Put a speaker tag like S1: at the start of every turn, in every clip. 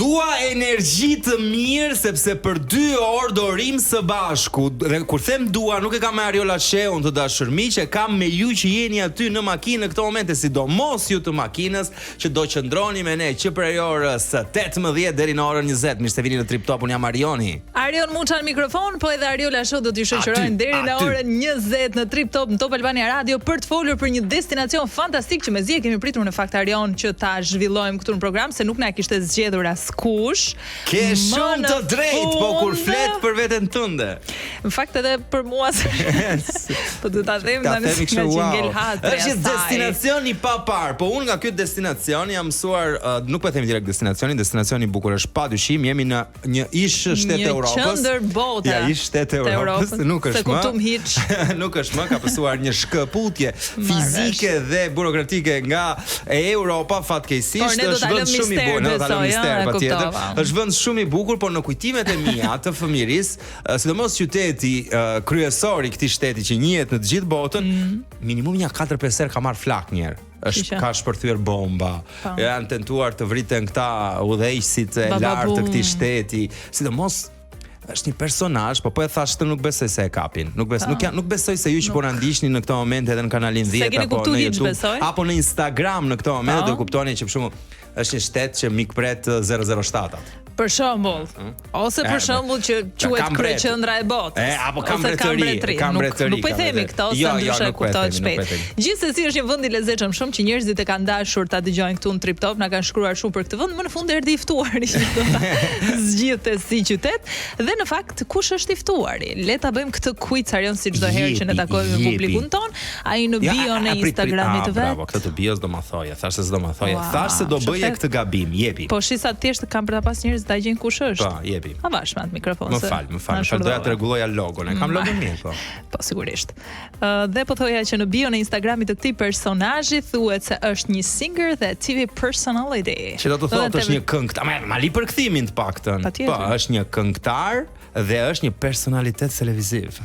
S1: Dua energji të mirë sepse për 2 orë do rim së bashku. Dhe kur them dua, nuk e kam me Ariola Sheun të dashur miq, e kam me ju që jeni aty në makinë në këto momente, sidomos ju të makinës që do qëndroni me ne që prej orës 18 deri në orën 20. Mirë se vini në Trip Top, unë jam Arioni.
S2: Arion Muçan mikrofon, po edhe Ariola Show do t'ju shoqërojnë deri në orën 20 në Trip Top në Top Albania Radio për të folur për një destinacion fantastik që mezi e kemi pritur në fakt Arion që ta zhvillojmë këtu në program se nuk na kishte zgjedhur askush.
S1: Ke shumë të drejtë, po kur flet për veten tënde.
S2: Në fakt edhe për mua po do ta them tani që ngel hatri.
S1: Është një destinacion i papar, po unë nga ky destinacion jam mësuar, nuk po them direkt destinacioni i bukur është padyshim, jemi në një ish shtet e Europës.
S2: Një qendër bote.
S1: Ja, ish shtet e Europës, nuk është më. Nuk është më, ka pasur një shkëputje fizike dhe burokratike nga Europa fatkeqësisht, është vend shumë i bukur, do ta lëm mister patjetër. Është vend shumë i bukur, por në kujtimet e mia të fëmirisë, sidomos qyteti kryesor i këtij shteti që njihet në të gjithë botën, minimum një 4-5 herë ka marr flak një herë. Ka shpërthyer bomba. Janë tentuar të vriten këta udhëheqësit e lartë të këtij shteti, sidomos është një personazh, po e thash të nuk besoj se e kapin. Nuk besoj se ju që po na ndiqni në këto momente edhe në kanalin 10 apo në YouTube apo në Instagram në këto momente do kuptoni që për shembull është një shtet që mikpret 007-at.
S2: Për shembull, ose për shembull që quhet kryeqendra e botës.
S1: Apo Kambretëri.
S2: Nuk po i themi këto, se ndryshe kuptohet shpejt. Gjithsesi është një vend i lezetshëm shumë që njerëzit e kanë dashur ta dëgjojnë këtu në Trip Top, na kanë shkruar shumë për këtë vend, më në fund erdhi i ftuari që do ta zgjidhte si qytet. Dhe në fakt kush është i ftuari? Le ta bëjmë këtë quiz Arion si çdo herë që ne takojmë me publikun ton, ai në bio në Instagramit vet.
S1: Bravo, këtë të bios do ma thoje, thash se s'do ma thoje. Thash se do bëje këtë gabim, jepi.
S2: Po shisa thjesht kanë për ta pas njerëz ta gjejnë kush është.
S1: Po, jepi.
S2: A vash me atë mikrofon.
S1: Më fal, doja të rregulloja logon. E kam logon mirë, po.
S2: Po sigurisht. Dhe po thoja që në bio në Instagramit të këtij personazhi thuhet se është një singer dhe TV personality.
S1: Që do të thotë është një këngëtar, ma li për kthimin të paktën. Po, është një këngëtar dhe është një personalitet televiziv.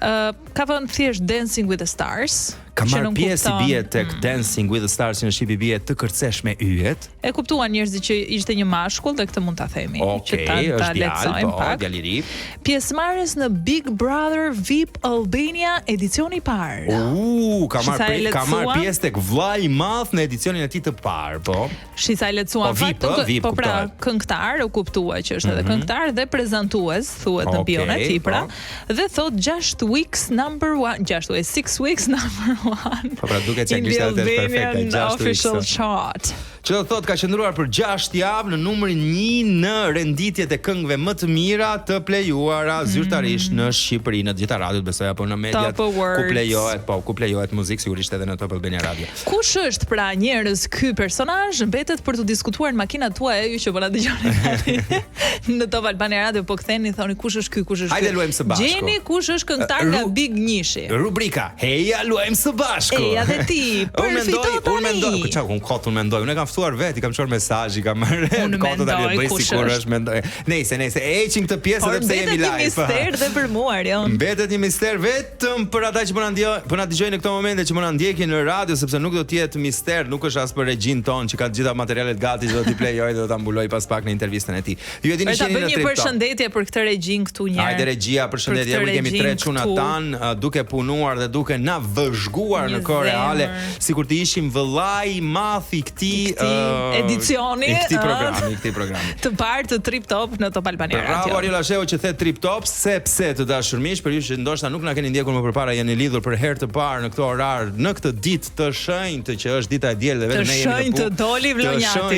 S2: Ka vënë thjesht Dancing with the Stars.
S1: Ka marrë pjesë i bie tek Dancing with the Stars në shqip i bie të kërcesh me yjet.
S2: E kuptuan njerëzit që ishte një mashkull dhe këtë mund ta themi.
S1: Okej, është djalë, po, djalë i ri.
S2: Pjesëmarrës në Big Brother VIP Albania edicioni i parë.
S1: Ka marrë pjesë tek vllai i madh në edicionin e tij të parë, po.
S2: Shisa i lecuan fakt, po pra këngëtar, u kuptua që është edhe këngëtar dhe prezantues, thuhet në bion e tij pra, dhe thot 6 weeks number 1, 6 weeks number 1.
S1: Po pra duket se kishte atë perfekte 6
S2: official chart.
S1: Që do thot ka qëndruar për 6 javë në numrin 1 në renditjet e këngëve më të mira të plejuara zyrtarisht në Shqipëri, në të gjitha radiot besoj apo në mediat ku plejohet muzikë, sigurisht edhe në Top Albania Radio.
S2: Kush është pra njerëz ky personazh? Mbetet për të diskutuar në makinat tuaja ju që po na dëgjoni në Top Albania Radio, po ktheni thoni kush është ky?
S1: Hajde luajmë së bashku.
S2: Gjeni kush është këngëtar nga Big Nishi.
S1: Rubrika Heja luajmë së bashku.
S2: Eja dhe ti.
S1: Unë mendoj, unë kam ftuar vet, i kam çuar mesazh, i kam marrë konto tani do bëj sikur është mendoj. Nëse heqin këtë pjesë edhe pse jemi live.
S2: Mbetet një mister dhe për mua, Arion.
S1: Mbetet një mister vetëm për ata që po na dëgjojnë në këtë moment që po na ndjekin në radio, sepse nuk do të jetë mister, nuk është as për regjin ton që ka të gjitha materialet gati që do t'i plejoj dhe do ta mbuloj pas pak në intervistën e tij. Ju e dini që jeni në Trip Top.
S2: Një përshëndetje për këtë regjin këtu një herë.
S1: Hajde regjia, përshëndetje, ju kemi 3 çuna tan, duke punuar dhe duke na vëzhguar në kohë reale, sikur të ishim vëllai i madh i këtij
S2: edicioni,
S1: i këtij programi.
S2: Të parë të Trip Top në Top Albania Radio.
S1: Bravo Ariola Sheu që the Trip Top, sepse të dashur miq, për ju që ndoshta nuk na keni ndjekur më përpara, jeni lidhur për herë të parë në këtë orar, në këtë ditë të shenjtë që është dita e diellit dhe vetëm ne jemi në punë. Të shenjtë
S2: doli vlonjati,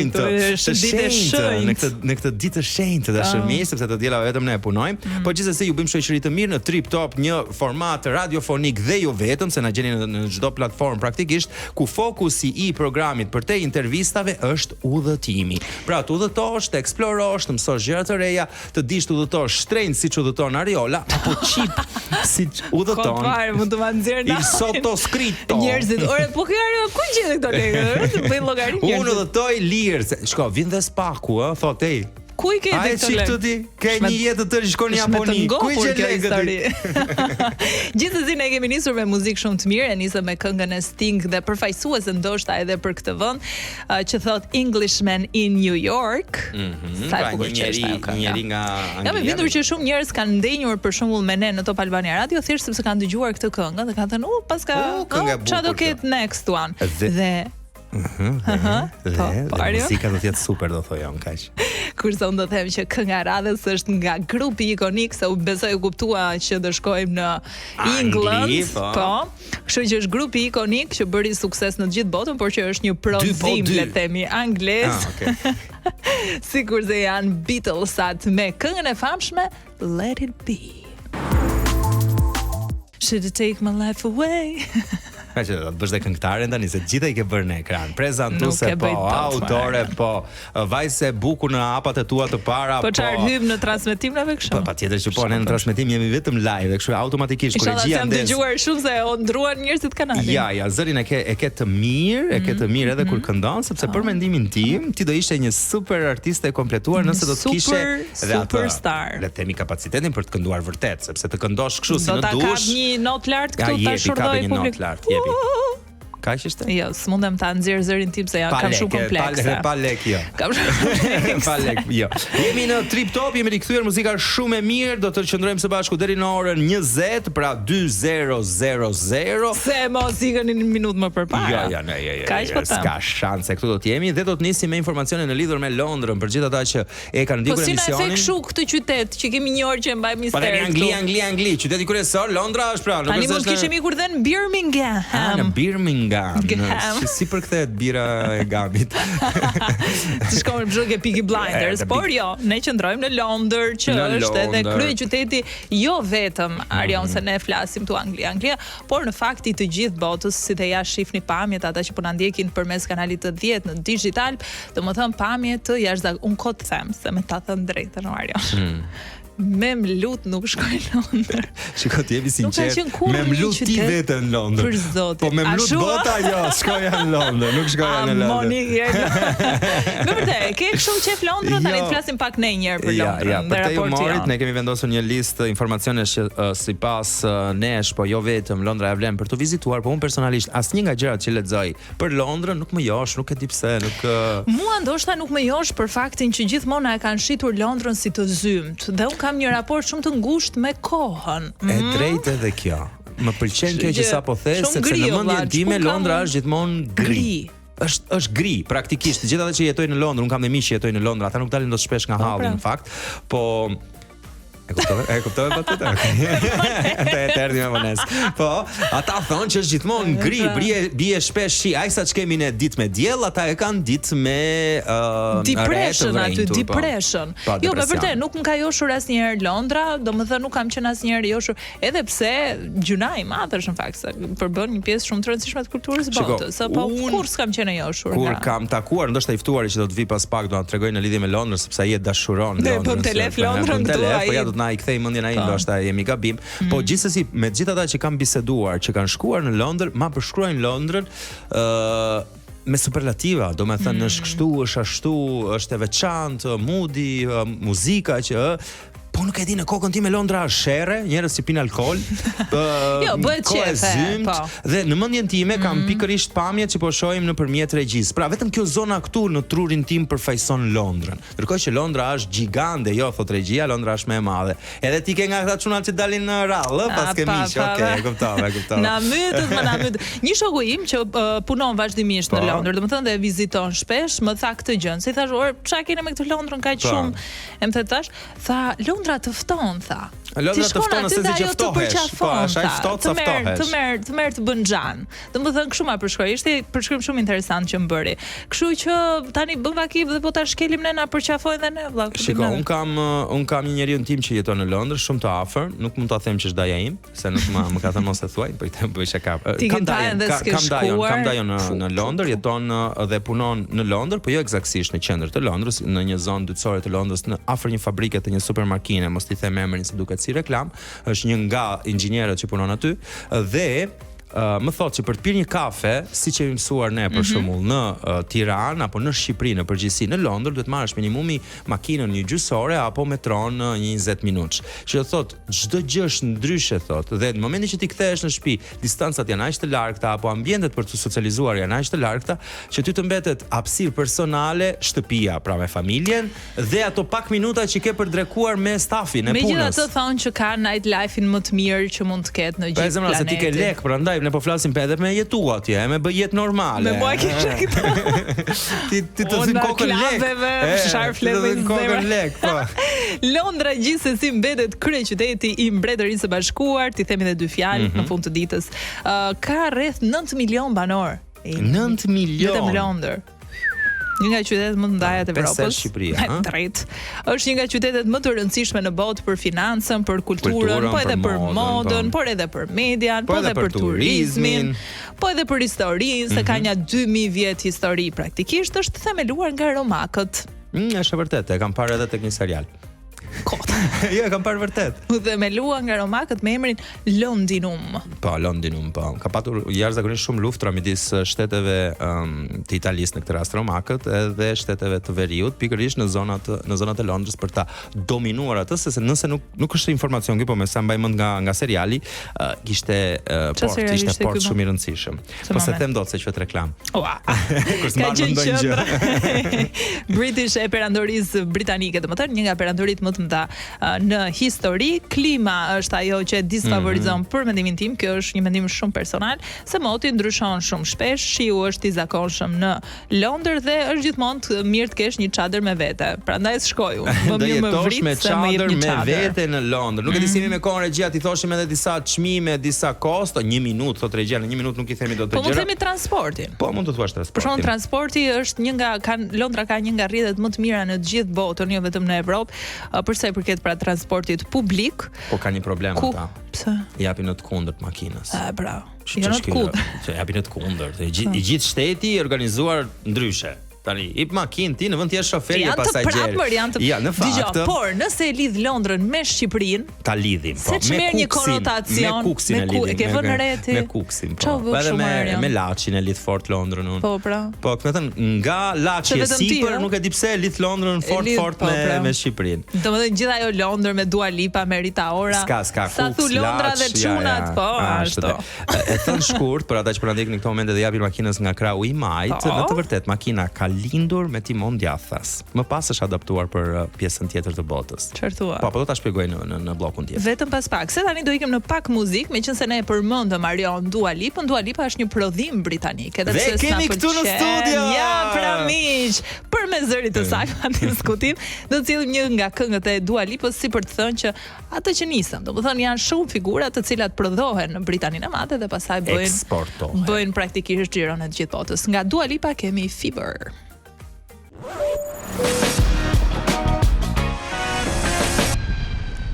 S2: është ditë e shenjtë.
S1: Në këtë ditë të shenjtë të dashur miq, sepse të diela vetëm ne punojmë, po gjithsesi ju bëjmë shoqëri të mirë në Trip Top, një format radiofonik dhe jo vetëm, se na gjeni në çdo platformë praktikisht, ku fokusi i programit për te intervistave është udhëtimi. Pra të udhëtosh, të eksplorosh, të mësosh gjëra të reja, të dish të udhëtosh shtrenjtë siç udhëton Ariola, apo çip siç udhëton.
S2: Mund të ma nxjerr
S1: il sottoscritto.
S2: Njerëzit, ore, po kjo Ariola ku gjetë këto lekë? Të bëj llogari njerëzit.
S1: Unë udhëtoj lirë. Shko, vin dhe spaku, thotë, ej,
S2: ku i ke
S1: këtë lekë? Ke një jetë të tërë shkon në Japoni. Ku i ke lekë ti?
S2: Gjithsesi ne kemi nisur me muzikë shumë të mirë, e nisëm me këngën e Sting dhe përfaqësuese ndoshta edhe për këtë vend, që thot Englishman in New York.
S1: Sa e bukur që është njëri nga Anglia.
S2: Kam vindur që shumë njerëz kanë ndenjur për shembull me ne në Top Albania Radio thjesht sepse kanë dëgjuar këtë këngë dhe kanë thënë, paska çfarë do ketë next one. Dhe
S1: muzika do të jetë super, do thojë unë kaq.
S2: Kurse unë do të them që kënga e radhës është nga grupi ikonik, se u besoj u kuptua që do shkojmë në England, po. Kështu që është grupi ikonik që bëri sukses në të gjithë botën, por që është një prodhim, le të themi, anglez. Sikur se janë Beatlesat me këngën e famshme Let It Be. Should I take my life away?
S1: Ka që do të bësh dhe këngëtare tani se gjithë i ke bërë në ekran. Prezantuese po, autore po, vajse bukur në apat e tua të para
S2: po. Po çfarë hym në transmetim nave kështu?
S1: Po patjetër që po ne në transmetim jemi vetëm live, kështu automatikisht kur regjia ndes.
S2: Isha dëgjuar shumë se o ndruan njerëzit kanalin.
S1: Ja, zërin e ke të mirë, edhe kur këndon, sepse për mendimin tim ti do ishe një super artiste e kompletuar nëse do të kishe
S2: superstar.
S1: Le të themi kapacitetin për të kënduar vërtet, sepse të këndosh kështu si në dush.
S2: Do ta kap një notë lart këtu ta shurdoj publik.
S1: Kaq ishte?
S2: Jo, s'mundem ta nxjerr zërin tim se kam shumë komplekse.
S1: Pa lek jo.
S2: Kam shumë
S1: pa lek jo. Jemi në Trip Top, jemi rikthyer, muzika shumë e mirë, do të qëndrojmë së bashku deri në orën 20, pra 20:00.
S2: Se mos ikën një minutë më përpara.
S1: Jo. S'ka shanse, këtu do të jemi dhe do të nisim me informacione në lidhur me Londrën për gjithë ata që e kanë ndjekur emisionin.
S2: Po si na e kështu këtë qytet që kemi një orë që e mbaj mister.
S1: Po Angli, qyteti kryesor, Londra është pra,
S2: nuk është. Tani mund kishim ikur dhe në Birmingham.
S1: Në Birmingham. Si përkthehet bira e Gamit.
S2: Të shkojmë në zhugë Peaky Blinders, por jo, ne qëndrojmë në Londër, që është edhe kryeqyteti jo vetëm Arion se ne flasim tu Anglia, por në fakt i të gjithë botës, si të jashtë shihni pamjet ata që po na ndjekin përmes kanalit të 10 në digital, domethënë pamje të jashtëzakonshme. Un kot them se me ta thënë drejtën Arion. Me mlut nuk shkoj në Londër.
S1: Shikoj ti jemi sinqert. Me mlut ti vetë në Londër.
S2: Për zotin.
S1: Po me mlut bota jo, shkoja në Londër, nuk shkoja në Londër.
S2: Me vërtet, ke kështu qef Londrën, tani të flasim pak ne një herë për Londrën.
S1: Ja, për të humorit ne kemi vendosur një listë informacionesh që sipas nesh, po jo vetëm Londra e vlen për të vizituar, po unë personalisht asnjë nga gjërat që lexoj për Londrën nuk më josh, nuk e di pse, nuk
S2: Mua ndoshta nuk më josh për faktin që gjithmonë e kanë shitur Londrën si të zymt. Dhe kam një raport shumë të ngushtë me kohën.
S1: E drejtë edhe kjo. Më pëlqen kjo që sapo the, sepse në mendjen time Londra është gjithmonë gri. Është gri, praktikisht. Gjithë ata që jetojnë në Londër, un kam dhe miq që jetojnë në Londër, ata nuk dalin dot shpesh nga halli në fakt, po e kuptove pa të të erdhi me vones. Po, ata thonë që është gjithmonë gri, bie shpesh shi, ai sa që kemi ne ditë me diell, ata e kanë ditë me
S2: depression aty, depression. Jo, me vërtet nuk më ka joshur asnjëherë Londra, domethënë nuk kam qenë asnjëherë joshur, edhe pse gjuna i madh është në fakt se përbën një pjesë shumë të rëndësishme të kulturës botës. Po kur s'kam qenë joshur.
S1: Kur kam takuar, ndoshta i ftuari që do të vi pas pak do na tregoj në lidhje me Londrën, sepse ai e dashuron Londrën.
S2: Po telef Londrën këtu ai.
S1: Na i kthej mendjen ai, ndoshta jemi gabim. Po gjithsesi me të gjithë ata që kanë biseduar, që kanë shkuar në Londër, ma përshkruajnë Londrën me superlativa, domethënë është kështu, është ashtu, është e veçantë, moodi, muzika që po nuk e di, në kokën time Londra është sherre, njerëz që pinë alkool.
S2: Jo, bëhet qefe, po.
S1: Dhe në mendjen time kam pikërisht pamjet që po shohim nëpërmjet regjisë. Pra vetëm kjo zona këtu në trurin tim përfaqëson Londrën. Ndërkohë që Londra është gjigande, jo thot regjia, Londra është më e madhe. Edhe ti ke nga këta çunat që dalin në rall, pas ke miq, okay, kuptova.
S2: Na myt. Një shoku im që punon vazhdimisht në Londër, domethënë dhe viziton shpesh, më tha këtë gjë. Si thash, çfarë keni me këtë Londrën kaq shumë? Em thash, tha Londra të fton, tha.
S1: Londra të fton se si që ftohesh. Po, është ai ftohet sa ftohesh.
S2: Të merr të bën xhan. Domethënë kështu ma përshkroi. Ishte përshkrim shumë interesant që më bëri. Kështu që tani bëm vakif dhe po ta shkelim ne na përqafojnë dhe ne vëlla.
S1: Shiko, un kam një njeriu tim që jeton në Londër, shumë të afër, nuk mund ta them që është daja im, se nuk më ka thënë mos e thuaj, po i them bëj shaka. Kam dajon në Londër, jeton dhe punon në Londër, po jo eksaktësisht në qendër të Londrës, në një zonë dytësore të Londrës, në afër një fabrike të një supermarkete, mos i them emrin se duket si reklam, është një nga inxhinierët që punon aty dhe më thotë që për të pirë një kafe, siç e mësuar ne për shembull në Tiranë apo në Shqipëri në përgjithësi, në Londër duhet marrësh minimumi makinën një gjysore apo metron në 20 minutë. Që do thotë çdo gjë është ndryshe thotë, dhe në momentin që ti kthehesh në shtëpi, distancat janë aq të largëta apo ambientet për të socializuar janë aq të largëta që ty të mbetet hapësirë personale, shtëpia pra me familjen dhe ato pak minuta që ke për drekuar me stafin e punës.
S2: Megjithatë thonë që ka night life-in më të mirë që mund të ketë në gjithë planetin.
S1: Se ti ke lek, prandaj ne po flasim edhe me jetu atje, me bë jetë normale.
S2: Me mua kisha këto.
S1: Ti të zin kokën lek.
S2: Sharfleve
S1: kokën lek, po.
S2: Londra gjithsesi mbetet kryeqyteti i Mbretërisë së Bashkuar, ti themi edhe dy fjalë në fund të ditës. Ka rreth 9 milion banor.
S1: 9 milion.
S2: Vetëm Londër. Një nga qytetet më të ndaja të Evropës.
S1: Drejt.
S2: Është një nga qytetet më të rëndësishme në botë për financën, për kulturën, po edhe për modën, por edhe për median, po edhe për turizmin, po edhe për historinë, se ka një 2000 vjet histori praktikisht, është themeluar nga romakët.
S1: Është e vërtetë, e kam parë edhe tek një serial.
S2: Kota.
S1: Jo, e kam parë vërtet.
S2: U themelua nga romakët me emrin Londinum.
S1: Po, Londinum, po. Ka patur jashtëzakonisht shumë luftra midis shteteve të Italisë në këtë rast romakët edhe shteteve të Veriut, pikërisht në zonat e Londrës për ta dominuar atë, se nëse nuk është informacion ky, po me sa mbaj mend nga seriali, ishte port shumë i rëndësishëm. Po se them dot se quhet reklam. Kur s'mban ndonjë gjë.
S2: British e perandorisë britanike, domethënë një nga perandorit më të mëdha në histori. Klima është ajo që disfavorizon për mendimin tim, kjo është një mendim shumë personal, se moti ndryshon shumë shpesh, shiu është i zakonshëm në Londër dhe është gjithmonë të mirë të kesh një çadër me vete. Prandaj shkoj unë. Më mirë më vrit se më jep një çadër
S1: me vete në Londër. Nuk e di si me kohën regjia ti thoshim edhe disa çmime, disa kosto, 1 minutë thot regjia, në 1 minutë nuk i themi dot të gjëra.
S2: Po mund të themi transportin.
S1: Po mund të thuash transportin.
S2: Për shembull transporti është një nga Londra ka një nga rrjetet më të mira në të gjithë botën, jo vetëm në Evropë. Për sa i përket pra transportit publik,
S1: po ka një problem ata.
S2: Pse?
S1: Japin në të kundërt makinës.
S2: Bravo. Jo në të kundërt.
S1: Japin në të kundërt. I gjithë shteti i organizuar ndryshe. Tani, i makinë ti në vend të jesh shofer e pasagjer.
S2: Ja, në fakt. Por nëse e lidh Londrën me Shqipërinë,
S1: ta lidhim,
S2: po. Me
S1: Kuksin e lidhim.
S2: Ke vënë reti.
S1: Me Kuksin, po. Edhe me Laçin e lidh fort Londrën unë.
S2: Po, pra.
S1: Po, do të thënë nga Laçi e sipër nuk e di pse e lidh Londrën fort me Shqipërinë.
S2: Domethënë gjithë ajo Londër me Dua Lipa, me Rita Ora.
S1: Ska
S2: Sa thu Londra dhe çunat, po, ashtu.
S1: E thon shkurt për ata që po ndjekin në këtë moment dhe japin makinës nga krahu i majt, në të vërtetë makina ka lindur me timon djathas. Më pas është adaptuar për pjesën tjetër të botës.
S2: Çfarë?
S1: Po do ta shpjegoj në bllokun tjetër.
S2: Vetëm pas pak. Se tani do ikim në pak muzikë, meqense ne e përmendëm Marion Dua Lipa. Dua Lipa është një prodhim britanik, edhe
S1: pse kemi këtu në studio.
S2: Ja, pra miq, për me zërit të saj pa diskutim, do të cilëm një nga këngët e Dua Lipës si për të thënë që ato që nisën, domethënë janë shumë figura të cilat prodhohen në Britaninë e Madhe dhe pastaj bëjnë praktikisht xhiron e të gjithë botës. Nga Dua Lipa kemi Fever.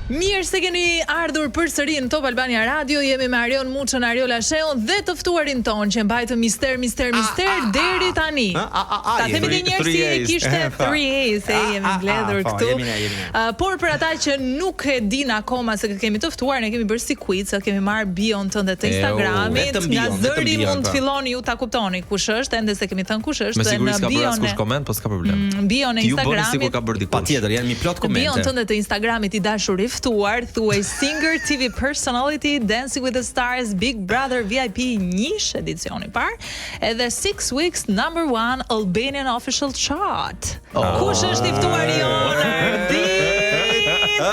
S2: Mirë se keni ardhur përsëri në Top Albania Radio. Jemi me Arion Muçën, Ariola Sheun dhe të ftuarin ton që mbajtë mister deri tani. Ta themi një herë si e kishte 3A se jemi mbledhur këtu. Por për ata që nuk e din akoma se kemi të ftuar, ne kemi bërë si quiz, kemi marrë bion tënde të Instagramit. Nga zëri mund të filloni ju ta kuptoni kush është, ende se kemi thënë kush është.
S3: Me siguri s'ka bërë askush koment, po s'ka problem.
S2: Bion e Instagramit.
S1: Patjetër, janë mi plot komente.
S2: Bion tënde të Instagramit i dashur ftuar, thuaj singer, TV personality, Dancing with the Stars, Big Brother VIP 1 edicioni par, edhe 6 Weeks #1 Albanian Official Chart. Kush është i ftuar jonë?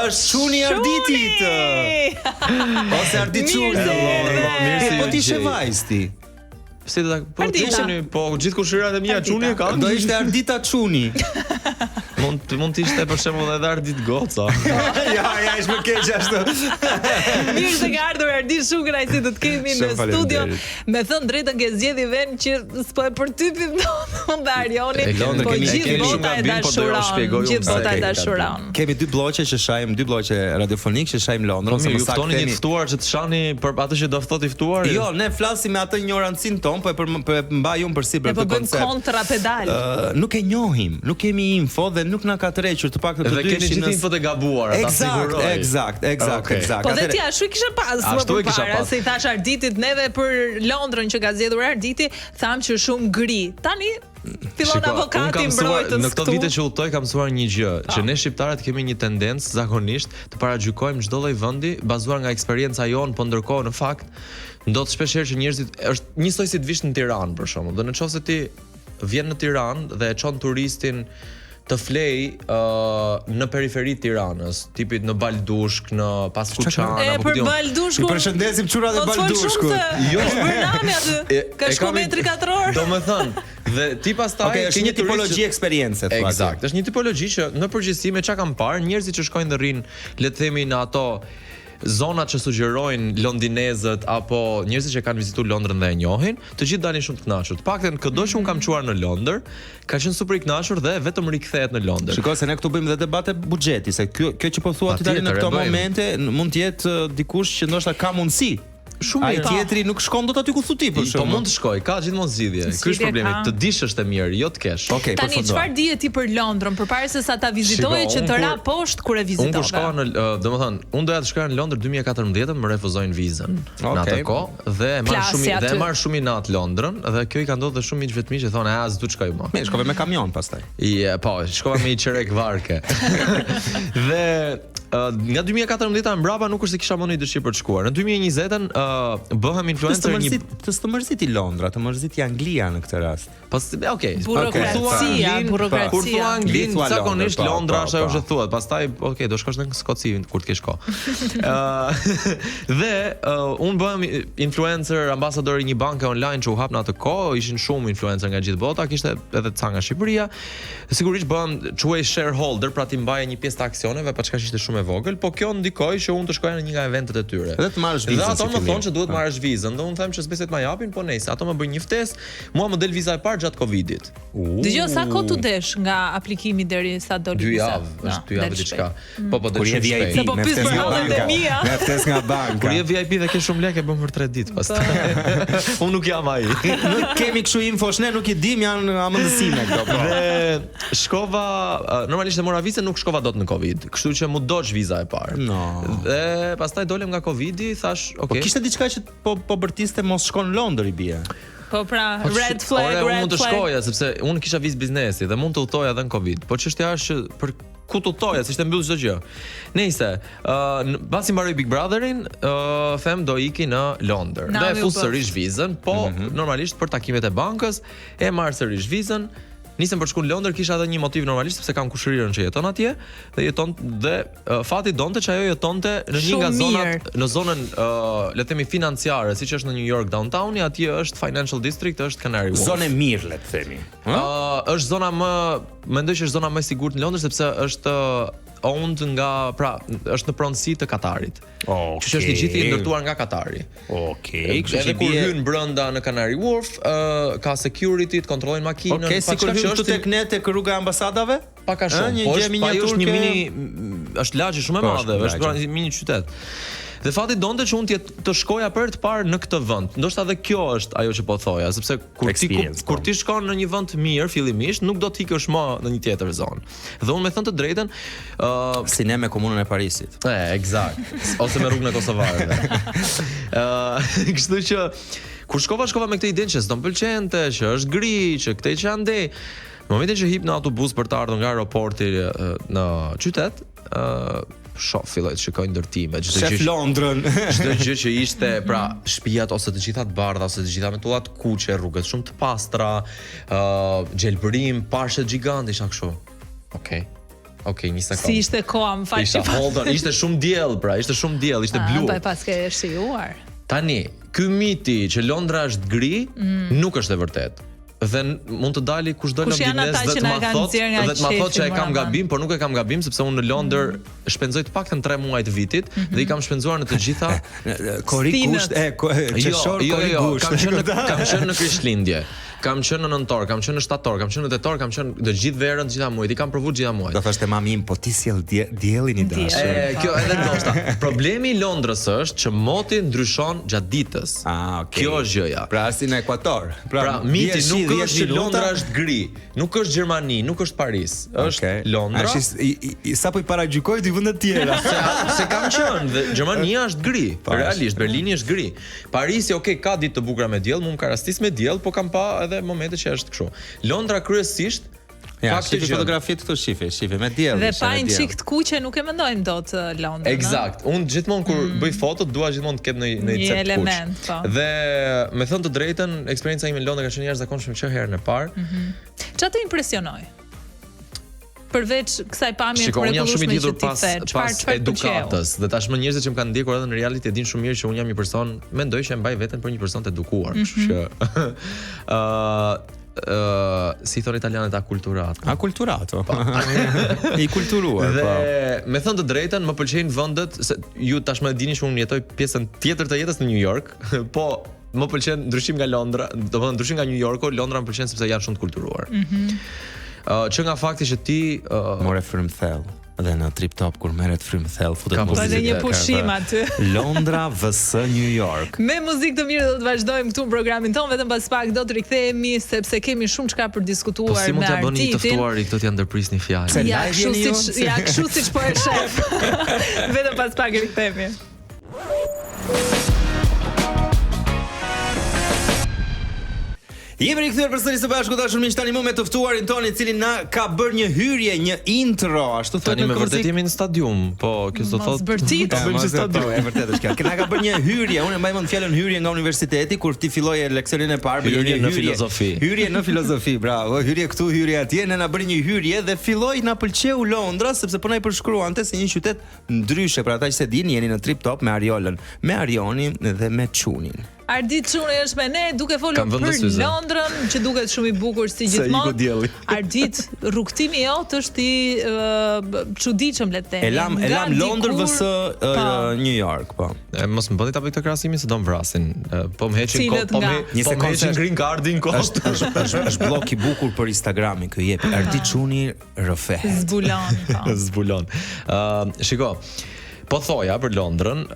S1: Është Çuni Arditit. Ose Ardit Çuni. Po ti she vajz ti.
S3: Si do ta po isheni po gjithë kushërat e mia Çuni e ka.
S1: Do ishte Ardita Çuni.
S3: Mund të ishte për shembull edhe Ardit Goca.
S1: Ja, është më keq ashtu.
S2: Mirë se ka ardhur Ardit Shukra, si do të kemi në studio. Me thënë drejtën ke zgjedhë vend që s'po e përtypim dot Arionit. Po gjithë bota e dashuron. Gjithë bota e dashuron.
S1: Kemi dy blloqe që shajm, dy blloqe radiofonik që shajm Londrën,
S3: se më saktë kemi një ftuar që të shani për atë që do thotë i ftuar.
S1: Jo, ne flasim me atë ignorancin ton, po e mbaj unë përsipër
S2: këtë koncept. Ne po bëjmë kontra pedal.
S1: Nuk e njohim, nuk kemi info dhe nuk na ka tërhequr të paktën të dy.
S3: Dhe keni gjithë infot e gabuara, ta siguroj.
S1: Eksakt.
S2: Po dhe ti ashtu kisha pas më përpara, se i thash Arditit neve për Londrën që ka zgjedhur Arditi, tham që shumë gri. Tani fillon avokati mbrojtës.
S3: Në këto vite që udhtoj kam mësuar një gjë, që ne shqiptarët kemi një tendencë zakonisht të paragjykojmë çdo lloj vendi bazuar nga eksperjenca jon, po ndërkohë në fakt ndodh shpesh herë që njerëzit është njësoj si të vish në Tiranë për shembull. Dhe nëse ti vjen në Tiranë dhe e çon turistin të flej në periferi të Tiranës, tipit në Baldushk, në Paskuçan,
S2: apo për Baldushkun.
S1: Ju përshëndesim çurat e Baldushkut.
S2: Jo, Bërnami aty. Ka shku metri katror.
S3: Domethënë, dhe ti pastaj
S1: ke një tipologji eksperience thua.
S3: Eksakt, është një tipologji që në përgjithësi me çka kam parë, njerëzit që shkojnë dhe rrin, le të themi në ato zonat që sugjerojnë londinezët apo njerëzit që kanë vizituar Londrën dhe e njohin, të gjithë dalin shumë të kënaqur. Të paktën këdo që un kam çuar në Londër, ka qenë super i kënaqur dhe vetëm rikthehet në Londër.
S1: Shikoj se ne këtu bëjmë dhe debate buxheti, se kjo që po thua ti tani në këto momente mund të jetë dikush që ndoshta ka mundësi. Ai tjetri nuk shkon dot aty ku thu ti për shkak.
S3: Po mund të shkoj, ka gjithmonë zgjidhje. Ky është problemi, të dish është e mirë, jo të kesh.
S1: Okej,
S2: tani çfarë dihet ti për Londrën përpara se sa ta vizitoje që të ra poshtë kur e vizitove?
S3: Unë kur shkova në, domethënë, unë doja të shkoja në Londër 2014, më refuzojnë vizën në atë kohë dhe marr shumë inat Londrën dhe kjo i ka ndodhur shumë miq vetëm që thonë, "A s'du të shkoj më."
S1: Me shkove me kamion pastaj.
S3: Po, shkova me një çerek varke. Dhe nga 2014 mbrapa nuk është se kisha më një dëshirë për të shkuar. Në 2020-ën bëhem influencer një
S1: të mërziti Londra, të mërziti Anglia në këtë rast.
S3: Po okay.
S2: Burokracia.
S3: Kur thua Anglin, zakonisht Londra është ajo që thuhet. Pastaj okay, do shkosh në Skoci kur të kesh kohë. Dhe un bëhem influencer, ambasador i një banke online që u hap në atë kohë, ishin shumë influencer nga gjithë bota, kishte edhe ca nga Shqipëria. Sigurisht bëhem quaj shareholder, pra ti mbaje një pjesë të aksioneve, pa çka ishte shumë e vogël, po kjo ndikoi që unë të shkoja në një nga eventet e tyre.
S1: Dhe të marrësh vizën.
S3: Dhe ato më thonë që duhet marrësh vizën, dhe unë them që s'besoj të ma japin, po nejse, ato më bëjnë një ftesë, mua më del viza e parë gjatë Covidit.
S2: Dëgjoj sa kohë tu desh nga aplikimi deri sa doli viza?
S3: 2 javë, është 2 javë diçka. Po del shumë shpejt.
S2: Se po pis për hallet e mia.
S1: Me ftesë nga banka.
S3: Kur je VIP dhe ke shumë lekë bën për 3 ditë pastaj. Unë nuk jam ai.
S1: Nuk kemi kështu info, ne nuk i dim, janë amëndësime këto.
S3: Dhe shkova, normalisht e mora vizën, nuk shkova dot në Covid. Kështu që mu doç viza e parë. Dhe pastaj dolem nga Covidi, thash, okay.
S1: Po kishte diçka që po bërtiste mos shkon në Londër i bie.
S2: Po pra, red flag.
S3: Unë mund të shkoja sepse unë kisha vizë biznesi dhe mund të udhtoja edhe në Covid. Po çështja është që për ku të udhtoja, si ishte mbyll çdo gjë. Nejse, pasi mbaroi Big Brotherin, them do iki në Londër. Do e fus sërish vizën, po normalisht për takimet e bankës e marr sërish vizën. Nisem për të shkuar në Londër, kisha edhe një motiv normalisht sepse kam kushërirën që jeton atje dhe fati donte që ajo jetonte në një nga zonat, në zonën le të themi financiare, siç është në New York downtowni, atje është Financial District, është Canary Wharf.
S1: Zonë mirë, le të themi.
S3: Është zona mendoj që është zona më e sigurt në Londër sepse është owned nga, pra, është në pronësi të Katarit. Që është i gjithë i ndërtuar nga Katari. Edhe kur hyn brenda në Canary Wharf, ka security, të kontrollojnë makinën,
S1: si kur hyn këtu tek ne tek rruga e ambasadave?
S3: Pak a shumë, po është një mini, është lagje shumë e madhe, është pra një mini qytet. Dhe fati donte që unë të shkoja për të parë në këtë vend. Ndoshta edhe kjo është ajo që po thoja, sepse kur ti shkon në një vend mirë fillimisht, nuk do të ikësh më në një tjetër zonë. Dhe unë me thënë të drejtën,
S1: si ne me komunën e Parisit.
S3: Eksakt. Ose me rrugën e Kosovarëve. Kështu që kur shkova me këtë idenë që s'do m'pëlqente, që është gri, që këtë që andej. Në momentin që hip në autobus për të ardhur nga aeroporti në qytet, filloi të shikoj ndërtime,
S1: Shef Londrën.
S3: Çdo gjë që ishte, pra, shtëpiat ose të gjitha të bardha, ose të gjitha me tullat kuqe, rrugët shumë të pastra, gjelbërim, parshe gjigante, isha kështu. Okej, një sekond.
S2: Si ishte koha, më fal.
S3: Ishte shumë diell, pra, ishte shumë diell, ishte blu.
S2: Po pas ke shijuar.
S3: Tani, ky miti që Londra është gri, nuk është e vërtetë. Dhe mund të dali kush do në biznes dhe të ma thot që e kam gabim, por nuk e kam gabim sepse unë në Londër shpenzoj të paktën 3 muaj të vitit dhe i kam shpenzuar në të gjitha
S1: korrik gusht, qeshor korrik gusht.
S3: Kam qenë në Krishtlindje. Kam qenë në nëntor, kam qenë në shtator, kam qenë në tetor, kam qenë të gjithë verën, të gjitha muajt, I kam provuar gjitha muajt.
S1: Do thoshte mami im, po ti sjell diellin I dashur.
S3: Kjo edhe ndoshta. Problemi I Londrës është që moti ndryshon gjatë ditës.
S1: Okay.
S3: Kjo është gjëja.
S1: Pra si në Ekuator.
S3: Pra miti nuk është që Londra është gri, nuk është Gjermani, nuk është Paris, është Londra.
S1: Sapo I paragjykoj dy vende të tjera.
S3: Se kam qenë, dhe Gjermania është gri, realisht, Berlini është gri. Parisi, ka ditë të bukura me diell, mua më ka rastis me diell, po kam pa edhe momente që është kështu. Londra kryesisht
S1: fakti fotografitë këtu shife me diell.
S2: Dhe pa një çik të kuqe nuk e mendojmë dot Londra.
S3: Eksakt. Unë gjithmonë kur bëj foto dua gjithmonë të kem në
S2: një element, po.
S3: Dhe me thënë të drejtën, eksperjenca ime në Londër ka qenë jashtëzakonshme që herën e parë.
S2: Çfarë të impresionoi? Përveç kësaj pamje të mrekullueshme që ti the,
S3: pas edukatës, dhe tashmë njerëzit që më kanë ndjekur edhe në reality e dinë shumë mirë që unë jam një person, mendoj që e mbaj veten për një person të edukuar, kështu që si thon italianët akulturato.
S1: Akulturato. I kulturuar, po.
S3: Dhe me thënë të drejtën, më pëlqejnë vendet, se ju tashmë e dini që unë jetoj pjesën tjetër të jetës në New York, po më pëlqen ndryshim nga Londra, domethënë ndryshim nga New Yorku, Londra më pëlqen sepse janë shumë të kulturuar. Që nga fakti që ti
S1: more frymthell dhe në Trip Top kur merret frymthell futet
S2: muzikë. Ka një pushim aty.
S1: Londra vs New York.
S2: Me muzikë të mirë do të vazhdojmë këtu në programin ton, vetëm pas pak do të rikthehemi sepse kemi shumë çka për diskutuar me Artitin.
S3: Po si mund t'ia bëni të ftuarit këto t'ia ndërprisni fjalën.
S2: Ja, kështu siç po e shef. Vetëm pas pak rikthehemi.
S1: Jemi rikthyer përsëri së bashku dashur miq, tani më me të ftuarin tonë I cili na ka bërë një hyrje, një intro, ashtu thotë.
S3: Tani me vërtet jemi në stadium, po kjo do thotë.
S2: Do
S1: bëjmë në stadium, e vërtet është kjo. Na ka bërë një hyrje, unë mbaj mend fjalën hyrje nga universiteti kur ti filloje leksionin e parë,
S3: hyrje në filozofi.
S1: Hyrje në filozofi, bravo. Hyrje këtu, hyrje atje, ne na bëri një hyrje dhe filloi na pëlqeu Londra sepse po na I përshkruante si një qytet ndryshe, për ata që se dinë, jeni në Trip Top me Ariolën, me Arionin dhe me Çunin.
S2: Ardit Çuni është me ne duke folur për Londrën, që duket shumë I bukur si gjithmonë. Ardit, rrugtimi jot është I çuditshëm le të themi.
S1: E lam Londër vs New York, po.
S3: Mos më bëni ta bëj këtë krahasimin se do më vrasin. Po më heqin një sekondë green cardin kohë.
S1: Është blok I bukur për Instagramin ky jep. Ardit Çuni rrëfet.
S2: Zbulon.
S3: Shiko. Po thoja për Londrën,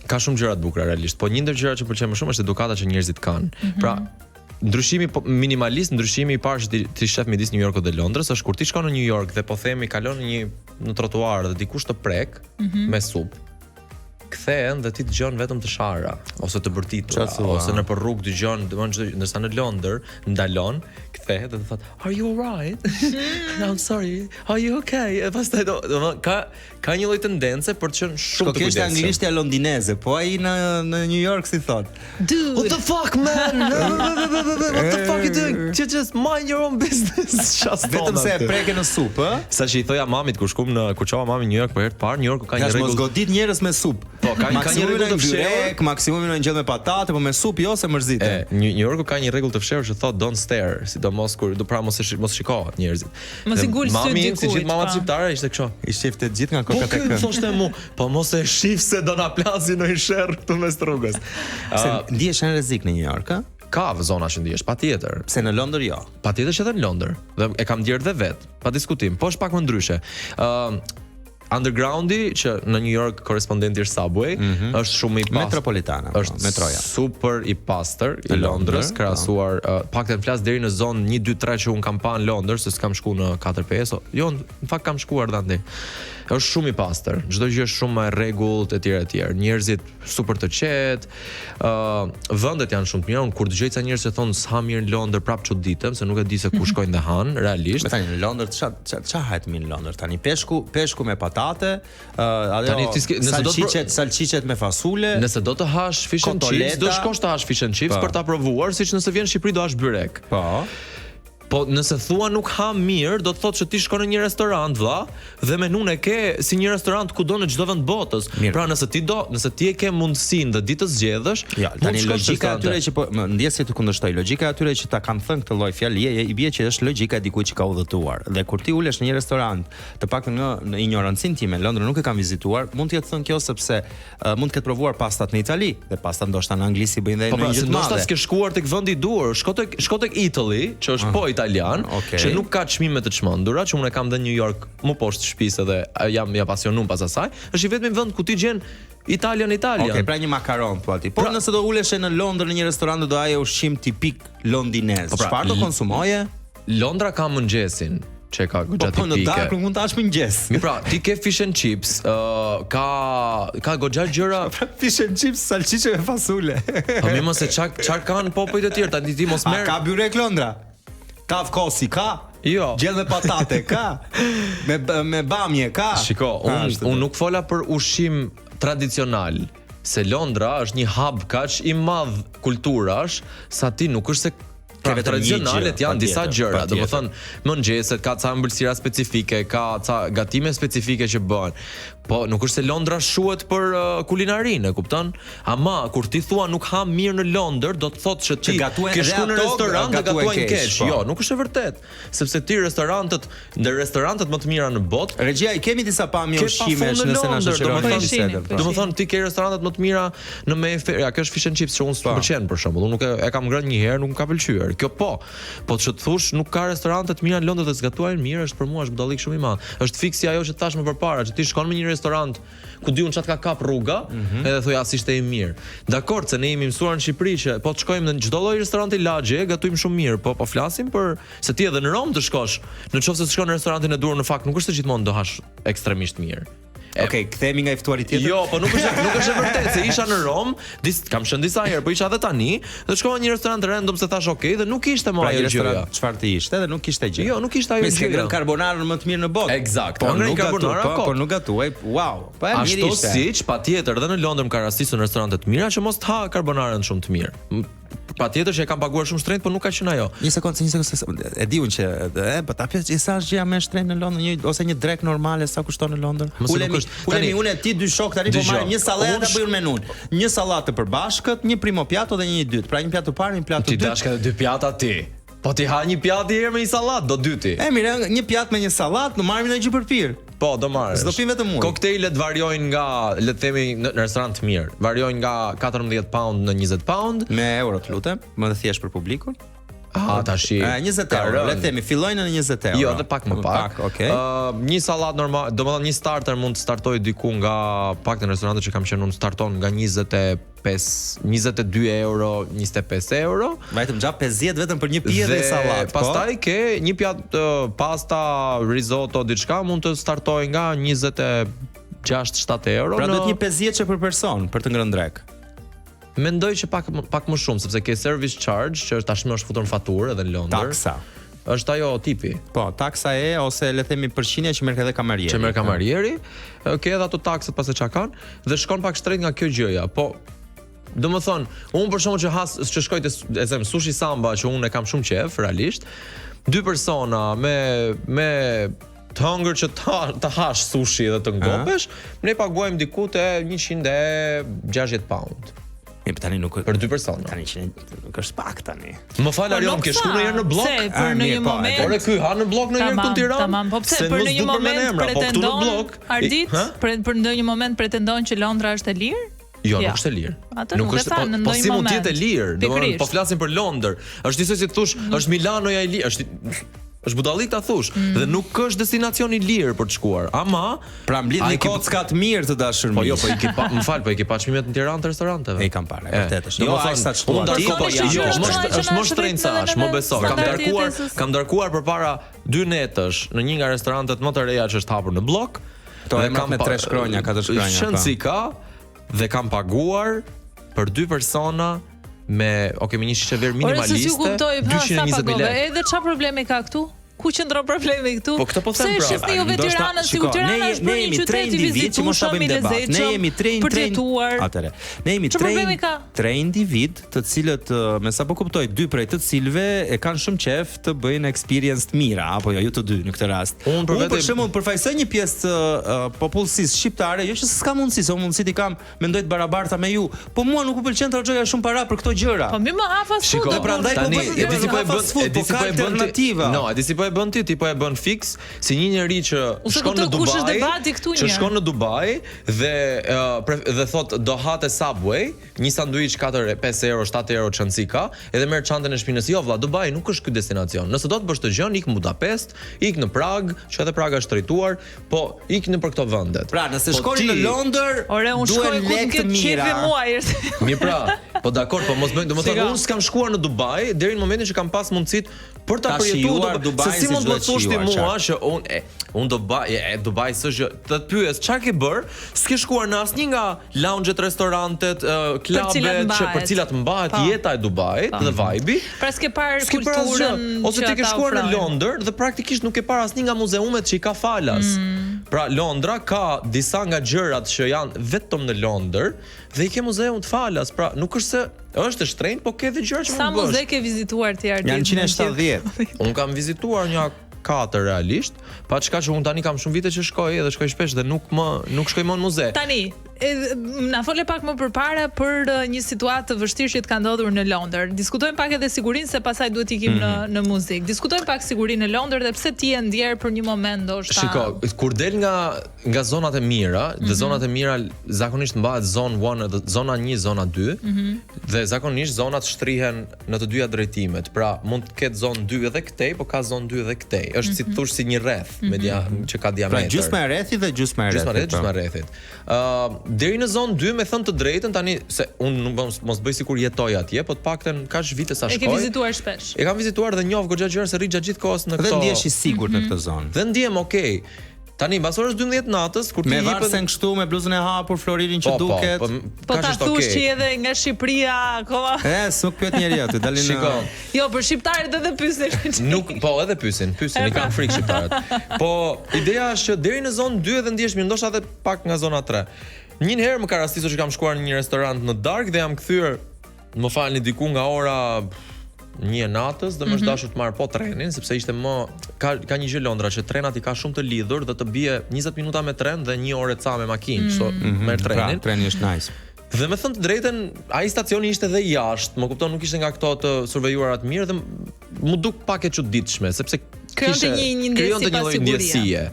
S3: ka shumë gjëra të bukura realisht, po një ndër gjërat që pëlqen më shumë është edukata që njerëzit kanë. Pra, ndryshimi minimalist, ndryshimi I parë që ti shef midis New Yorkut dhe Londrës është kur ti shkon në New York dhe po themi kalon në trotuar dhe dikush të prek me supë. Kthehen dhe ti dëgjon vetëm të shara ose të bërtitura ose në për rrugë dëgjon, ndërsa në Londër ndalon, kthehet dhe thot, "Are you alright?" "No, I'm sorry. Are you okay?" E pastaj ka një lloj tendence për të qenë shumë të kujdesshëm.
S1: Kjo është anglishtja londineze, po ai në New York si thot,
S2: "Dude,
S3: what the fuck, man? What the fuck you doing? Just mind your own business."
S1: Vetëm se e preke në supë, ë?
S3: Sa që I thoja mamit kur çova mami në New York për herë të parë, New Yorku ka një rregull.
S1: Mos godit njerëz me supë.
S3: Po, ka një rregull të fshehur,
S1: maksimumin në ngjell me patate, po me supë jo se mërziten.
S3: New Yorku ka një rregull të fshehur që thot don't stare, sidomos kur do pra mos shiko njerëzit.
S2: Mos I gul sy dikujt.
S3: Si gjithë mamat shqiptare ishte kështu.
S1: I shifte gjithë nga kokat e këmbë.
S3: Po thoshte mu, po mos e shif se do na plasin në sherr këtu mes rrugës.
S1: Se ndihesh në rrezik në New York, a?
S3: Ka zona që ndihesh, patjetër.
S1: Se në Londër jo.
S3: Patjetër që edhe në Londër. Dhe e kam ndjer dhe vet, pa diskutim. Po është pak më ndryshe. Undergroundi që në New York korrespondenti është Subway, është shumë I pastër.
S1: Metropolitana, metroja.
S3: Super I pastër I Londrës, krahasuar paktën flas deri në zonë 1 2 3 që un kam pa në Londër, se s'kam shku në 4 5. Jo, në fakt kam shkuar tani. Është shumë I pastër. Çdo gjë është shumë me rregullt etj. Njerëzit super të qetë. Vendet janë shumë të mira. Kur dëgjoj ca njerëz që thonë s'ha mirë në Londër, prap çuditem se nuk e di se ku shkojnë dhe han, realisht.
S1: Me tani në Londër ç'a hahet mirë në Londër tani? Peshku me patate, salçiçet me fasule.
S3: Nëse do të hash fish and chips, do shkosh të hash fish and chips për ta provuar, siç nëse vjen në Shqipëri do hash byrek.
S1: Po.
S3: Po nëse thua nuk ha mirë, do të thotë që ti shkon në një restorant, vlla, dhe menun e ke si një restorant kudo në çdo vend botës. Pra nëse ti e ke mundësinë dhe ditë të zgjedhësh,
S1: tani logjika atyre që po ndjes se të kundërshtoj, logjika atyre që ta kanë thënë këtë lloj fjalie, i bie që është logjika e dikujt që ka udhëtuar. Dhe kur ti ulesh në një restorant, të paktën në ignorancinë time, Londrën nuk e kam vizituar, mund të jetë thënë kjo sepse mund të ketë provuar pastat në Itali, dhe pastat ndoshta në Angli si bëjnë dhe në një gjë të madhe.
S3: Ndoshta s'ke shkuar tek vendi i duhur, shko tek Italy, që është po italian, që nuk ka çmime të çmendura, që unë kam në New York më poshtë shtëpisë dhe jam pasionuar pas asaj. Është i vetmi vend ku ti gjen Italian.
S1: Okej, pra një makaron thua ti. Po nëse do uleshe në Londër në një restorant do haje ushqim tipik londinez. Çfarë do konsumoje?
S3: Londra ka mëngjesin që ka goxha tipike.
S1: Po në darkë mund të hash mëngjes.
S3: Mi pra, ti ke fish and chips, ka goxha gjëra.
S1: Fish and chips, salcice me fasule.
S3: Po mi mos e çfarë kanë popujt e tjerë, tani ti mos merr.
S1: Ka byrek Londra? Kafkosi ka?
S3: Jo.
S1: Gjell me patate ka? Me bamje ka?
S3: Shiko, unë nuk fola për ushqim tradicional, se Londra është një hub kaq i madh kulturash, sa ti nuk është se tradicionalet janë disa gjëra, domethënë mëngjeset ka ca ëmbëlsira specifike, ka ca gatime specifike që bëhen. Po nuk është se Londra shuhet për kulinarinë, e kupton? Ama kur ti thua nuk ha mirë në Londër, do të thotë që ti ke shkuar në restorant dhe gatuajnë keq. Jo, nuk është e vërtet, sepse ti restorantet më të mira në botë.
S1: Regjia, i kemi disa pamje ushqimesh nëse na shoqëroni.
S3: Domethënë ti ke restorantet më të mira në Mayfair. Ja, kjo është fish and chips që unë s'pëlqen për shembull. Unë nuk e kam ngrënë një herë, nuk më ka pëlqyer. Kjo po që të thush nuk ka restorante të mira në Londër dhe zgatuajnë mirë, është për mua është budallik shumë i madh. Është fiksi ajo që thash më përpara, që ti shkon në një restorant ku diun çat ka kap rruga, edhe thoya si ishte i mirë. Dakor, se ne jemi mësuar në Shqipëri që po të shkojmë në çdo lloj restoranti lagje, gatojmë shumë mirë, po flasim për se ti edhe në Rom të shkosh, nëse të shkon në restorantin e duhur në fakt nuk është se gjithmonë do hash ekstremisht mirë.
S1: Okej, kthehemi nga i ftuari tjetër.
S3: Jo, po nuk është e vërtetë se isha në Rom, kam qenë disa herë, po isha edhe tani, dhe shkova në një restorant random se thash okay dhe nuk ishte më ajo gjë.
S1: Çfarë të ishte dhe nuk ishte gjë.
S3: Jo, nuk ishte ajo gjë.
S1: Me grën carbonarën më të mirë në botë.
S3: Eksakt.
S1: Po nuk carbonara, po nuk gatuaj. Wow. Po e mirë ishte.
S3: Ashtu siç patjetër edhe në Londër më ka rastisur në restorante të mira që mos të ha carbonarën shumë të mirë. Patjetër që e kam paguar shumë shtrenjtë, por nuk ka qenë ajo.
S1: Një sekondë, e diun që po ta pyes sa është gjëja më e shtrenjtë në Londër, ose një drek normale sa kushton në Londër? Ulemi unë ti dy shok tani po marrim një sallatë apo bëjmë menun. Një sallatë të përbashkët, një primo piatto dhe një i dytë. Pra një pjatë të parë, një pjatë të dytë.
S3: Ti dashka dy pjata ti. Po ti ha një pjatë herë me një sallatë, do dyti.
S1: Mirë, një pjatë me një sallatë, do marrim një gjë përpir.
S3: Po, do marrësh.
S1: S'do pim vetëm ujë.
S3: Koktejlet variojnë nga, le të themi, në restorant të mirë, variojnë nga 14 pound në 20 pound.
S1: Me euro të lutem, më dhe thjesht për publikun.
S3: Tashi
S1: 20 euro, le të themi, fillojnë në 20 euro.
S3: Jo, edhe pak më pak.
S1: Okay.
S3: Një sallatë normal, domethënë një starter mund të startojë diku nga paktën restorante që kam qenë unë starton nga 22 euro, 25 euro.
S1: Vetëm gjatë 50 vetëm për një pije dhe sallatë.
S3: Pastaj ke një pjatë pasta, risotto, diçka mund të startojë nga 26-7 euro.
S1: Pra do të një 50 që për person për të ngrënë drek.
S3: Mendoj që pak më shumë, sepse ke service charge, që është tashmë është futur në faturë edhe në Londër.
S1: Taksa.
S3: Është ajo tipi.
S1: Po, taksa ose le të themi përqindja që merr edhe kamarieri.
S3: Që merr kamarieri, ke edhe ato taksat pas se çka kanë dhe shkon pak shtrenjtë nga kjo gjëja. Po, domethënë, unë për shkakun që shkoj te Sushi Samba, që unë e kam shumë qejf realisht, dy persona me të hëngër që të hash sushi dhe të ngopesh, ne paguajmë diku te 160 pound.
S1: Tani nuk
S3: për dy persona.
S1: Tani nuk është pak tani.
S3: Më fal Arion, ke shkuar ndonjëherë në blok?
S2: Se për në një moment.
S3: Por ky ha në blok ndonjëherë këtu në Tiranë?
S2: Tamam, po pse për në një moment pretendon Ardit, për ndonjë moment pretendon që Londra është e lirë?
S3: Jo, nuk është e lirë.
S2: Nuk është,
S3: po si mund të jetë e lirë? Domethënë po flasim për Londër. Është disa si thosh, është Milanoja e lirë, është budallik ta thush, dhe nuk është destinacion i lirë për të shkuar. Ama,
S1: pra mbledh një kocka të mirë të dashur.
S3: Po jo, po i ke pa, më fal, po i ke pa çmimet në Tiranë të restoranteve.
S1: E kam parë, vërtet është.
S3: Jo, ai sa çtuar. Është më shtrenca, më beso. Kam darkuar përpara 2 netësh në një nga restorantet më të reja që është hapur në blok.
S1: To e kam me 3 shkronja, 4 shkronja.
S3: Shënci ka dhe kam paguar për 2 persona me, me një shishe verë minimaliste, 220.000 lekë.
S2: Edhe çfarë problemi ka këtu? ku qëndron problemi këtu?
S3: Po këtë po them pra.
S2: Se shifni juve Tiranën, si Tirana është bërë një qytet i vizitueshëm, i lezetshëm.
S1: Ne jemi atëre. Ne jemi tre individ, të cilët me sapo kuptoj, dy prej të cilëve e kanë shumë qejf të bëjnë experience të mira, apo jo, ju të dy në këtë rast. Unë për shembull përfaqësoj një pjesë të popullsisë shqiptare, jo që s'ka mundësi, se unë mundësit i kam mendoj të barabarta me ju, po mua nuk u pëlqen të harxoja shumë para për këto gjëra.
S2: Po më hafa sot,
S1: prandaj po alternativa.
S3: No, e di si po e bën ti po e bën fix si një njerëz që shkon në Dubai. Që shkon në Dubai dhe thot do hate Subway, një sanduiç 4-5 euro, 7 euro çanci ka, edhe merr çantën e shpinës. Jo vlla, Dubai nuk është ky destinacion. Nëse do të bësh të gjën, ik në Budapest, ik në Prag, që edhe Praga është drejtuar, po ik në për këto vendet.
S1: Pra, nëse shkoni në Londër, duhen lekë të mira.
S3: Mirë pra, po dakor, po mos bëjmë, domethënë unë s'kam shkuar në Dubai deri në momentin që kam pas mundësit për ta përjetuar Dubai. Se si mund të thosh ti mua që unë Dubai s'është të pyes çfarë ke bër? S'ke shkuar në asnjë nga lounge-et, restorantet, klubet që për cilat mbahet jeta e Dubait dhe vibe-i.
S2: Pra s'ke parë kulturën.
S3: Ose ti ke shkuar në Londër dhe praktikisht nuk ke parë asnjë nga muzeumet që i ka falas. Pra Londra ka disa nga gjërat që janë vetëm në Londër dhe i ke muzeun të falas. Pra nuk është se është e shtrenjtë, po ke edhe gjëra që mund të bësh.
S2: Sa muze ke vizituar ti Ardit?
S1: Janë 170.
S3: Unë kam vizituar një 4 realisht, pa çka që unë tani kam shumë vite që shkoj edhe shkoj shpesh dhe nuk shkoj më në muze.
S2: Tani, na fole pak më përpara për një situatë të vështirë që të ka ndodhur në Londër. Diskutojmë pak edhe sigurinë se pastaj duhet të ikim në muzikë. Diskutojmë pak sigurinë në Londër dhe pse ti e ndjer për një moment ndoshta.
S3: Shiko, kur del nga zonat e mira, dhe zonat e mira zakonisht mbahet zonë 1, zona 1, zona 2, dhe zakonisht zonat shtrihen në të dyja drejtimet. Pra, mund të ketë zonë 2 edhe këtej, po ka zonë 2 edhe këtej. Është si thosh si një rreth që ka diametër.
S1: Pra, gjysma e rrethit dhe gjysma e rrethit.
S3: Gjysma e rrethit. Deri në zonë 2, me thënë të drejtën, tani se unë nuk mos bëj sikur jetoj atje, po të paktën kaq vite sa shkoj.
S2: E ke vizituar shpesh.
S3: E kam vizituar dhe njoh goxha gjëra se rri gjatë gjithë kohës në këto.
S1: Dhe ndihesh i sigurt në këtë zonë.
S3: Dhe ndihem okay. Tani mbas orës 12 natës kur ti
S1: me varsen kështu me bluzën e hapur, floririn që duket.
S2: Po ta thush që edhe nga Shqipëria akoma.
S1: Nuk pyet njeriu aty, dalin.
S2: Jo, për shqiptarët edhe pyesin.
S3: Nuk, po edhe pyesin, i kanë frikë shqiptarët. Po ideja është që deri në zonë 2 edhe ndihesh mirë, ndoshta edhe pak nga zona 3. Një herë më ka rastisur që kam shkuar në një restorant në darkë dhe jam kthyer, më falni, diku nga ora 1 natës dhe më është dashur të marr po trenin sepse ishte ka një gjë Londra që trenat i ka shumë të lidhur dhe të bie 20 minuta me tren dhe 1 orë ca me makinë, kështu merr trenin.
S1: Pra, treni është nice.
S3: Dhe me thënë të drejtën, ai stacioni ishte dhe jashtë, më kupton, nuk ishte nga këto të survejuara të mirë dhe mu duk pak e çuditshme sepse
S2: krijonte një ndjesie.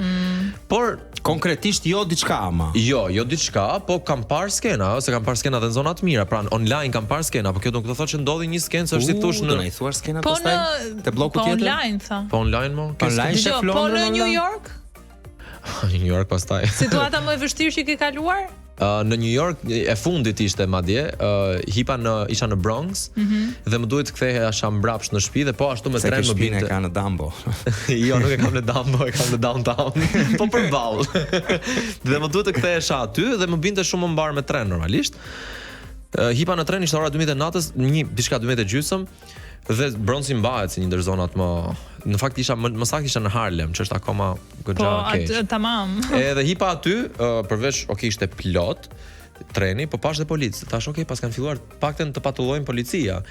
S3: Por
S1: konkretisht jo diçka ama.
S3: Jo diçka, po kam parë skena, ose kam parë skena dhe në zona të mira, pra online kam parë skena, po kjo nuk do thotë që ndodhi një skenë, se është si thosh
S1: në i thuar skena pastaj te bloku tjetër.
S2: Po online tha.
S3: Po online mo.
S2: Po në New York?
S3: New York pastaj.
S2: Situata më e vështirë që ke kaluar?
S3: Në New York e fundit ishte madje, isha në Bronx dhe më duhet të kthehesha mbrapsht në shtëpi dhe po ashtu me tren më binte.
S1: Se ka në Dumbo.
S3: Jo, nuk e kam në Dumbo, e kam në downtown. Po përballë. Dhe më duhet të kthehesha aty dhe më binte shumë më mbar me tren normalisht. Hipa në tren ishte ora 12 natës, diçka 12:30. Dhe Bronxi mbahet si një ndër zonat më, në fakt më saktë isha në Harlem, që është akoma goxha keq.
S2: Po, tamam.
S3: Edhe hipa aty, përveç ishte plot treni, po pash dhe policë. Thash pas kanë filluar paktën të patullojnë policia.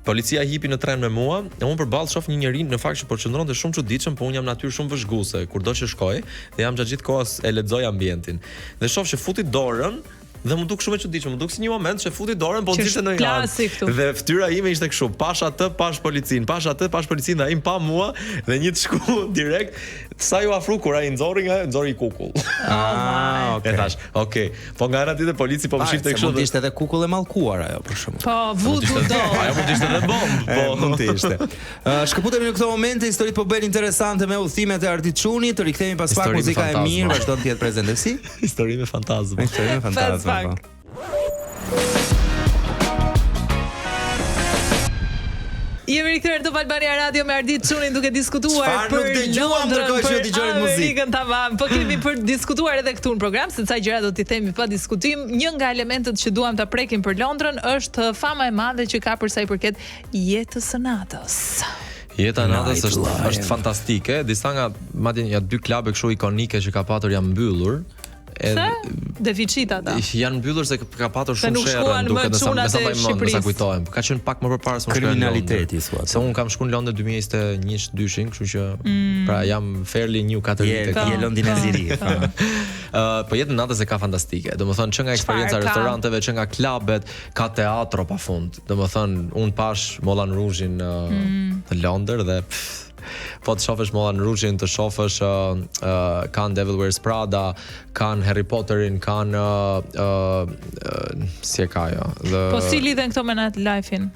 S3: Policia hipi në tren me mua, e unë përballë shoh një njerëz në fakt që po qëndronte shumë çuditshëm, po unë jam natyrë shumë vëzhguese, kurdo që shkoj, dhe jam gjatë gjithë kohës e lexoj ambientin. Dhe shoh që futi dorën dhe më duk shumë e çuditshëm, më duk si një moment që futi dorën po nxishte në anë. Dhe fytyra ime ishte kështu, pash atë, pash policinë, dhe ai pa mua dhe një të shku direkt, sa ju afru kur ai nxorri kukull.
S2: Okay.
S3: E thash, po nga ana tjetër polici po më shifte kështu.
S1: Mund të ishte edhe kukull e mallkuar ajo për shkak.
S2: Po, vudu do.
S3: Ajo mund të ishte edhe bombë, po
S1: mund të ishte. Shkëputemi në këto momente, historitë po bëjnë interesante me udhëtimet e Ardit Çunit, të rikthehemi pas pak muzika e mirë, vazhdon të jetë prezente si
S3: histori me fantazmë.
S1: Histori me fantazmë.
S2: Jemi rikthyer në Albania Radio me Ardit Çunin duke diskutuar
S1: për Londrën, për
S2: muzikën tamam. Po kemi për diskutuar edhe këtu në program, se ca gjëra do t'i themi pa diskutim. Një nga elementet që duam ta prekim për Londrën është fama e madhe që ka për sa i përket jetës së natës.
S3: Jeta e natës është fantastike, disa nga madje ja 2 klabe kështu ikonike që ka patur janë mbyllur.
S2: Se? Deficit ata.
S3: Janë mbyllur se ka patur shumë sherrë, duket sa kujtohem. Ka qenë pak më përpara se
S1: kriminaliteti thua.
S3: Se un kam shkuar në Londër 2021-2, kështu që pra jam fairly new Katerina.
S1: Je londineziri.
S3: Po jetën natës e ka fantastike. Domethënë që nga eksperjenca restoranteve, që nga klubet, ka teatro pafund. Domethënë un pash Moulin Rouge-in në Londër dhe po të shofësh Moulin Rouge-in, të shofësh kanë Devil Wears Prada, kanë Harry Potterin, kanë si e ka jo.
S2: Po si lidhen këto me Nightlife-in?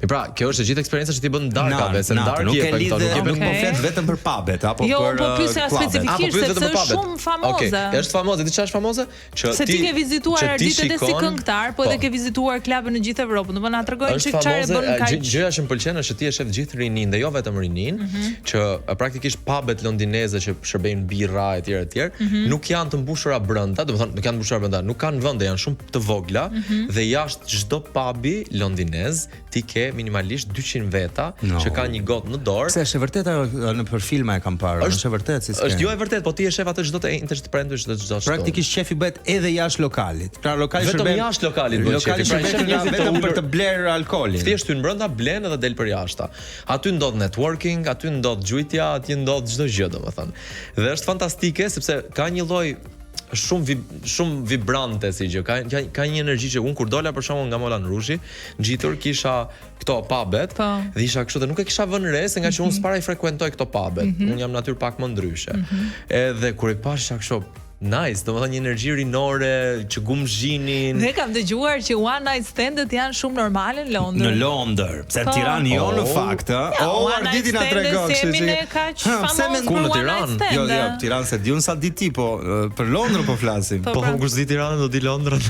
S3: Pra, kjo është e gjithë eksperjenca që ti bën darkave, se dark
S1: nuk e
S3: këto,
S1: nuk po flet vetëm për pubet apo
S2: jo,
S1: për
S2: po pyesja specifikisht sepse është shumë famoze.
S3: Okej, është famoze, di çfarë është famoze?
S2: Se ti ke vizituar ditët e si këngëtar, po edhe ke vizituar klube në gjithë Evropën. Do të na tregojnë çfarë bën kaq.
S3: Gjëja që më pëlqen është që ti e shef gjithë rinin dhe jo vetëm rinin, që praktikisht pubet londineze që shërbejnë birra etj, nuk janë të mbushura brenda, do të thonë nuk janë të mbushura brenda, nuk kanë vende, janë shumë të vogla dhe jashtë çdo pubi londinez ti ke minimalisht 200 veta që ka një gotë në dorë.
S1: Se është e vërtetë në për filma e kam parë, është e vërtetë si
S3: është jo e vërtetë, po ti e shef atë çdo të interpretuar çdo çdo.
S1: Praktikisht shefi bëhet edhe jashtë lokalit. Pra lokali shërben
S3: vetëm jashtë lokalit bëhet shefi.
S1: Pra shërben vetëm për të bler alkoolin.
S3: Thjesht hyn brenda, blen dhe del për jashtë. Aty ndodh networking, aty ndodh gjujtja, aty ndodh çdo gjë, domethënë. Dhe është fantastike sepse ka një lloj shumë vibrante si gjë. Ka një energji që un kur dola për shembull nga Moulin Rouge, ngjitur kisha këto pubet dhe isha kështu dhe nuk e kisha vënë re se nga që un s'para I frekuentoj këto pubet. Un jam natyrë pak më ndryshe. Edhe kur e pash isha kështu nice, domethënë një energji rinore që gumzhinin.
S2: Ne kam dëgjuar që one night standet janë shumë normale në Londër.
S1: Në Londër, pse në Tiranë jo në fakt, Arditi na tregon kështu që
S2: ne kaq famoz në Tiranë.
S1: Jo, Tiranë se diun sa di ti, po për Londër po flasim.
S3: Po kur di Tiranën do di Londrën.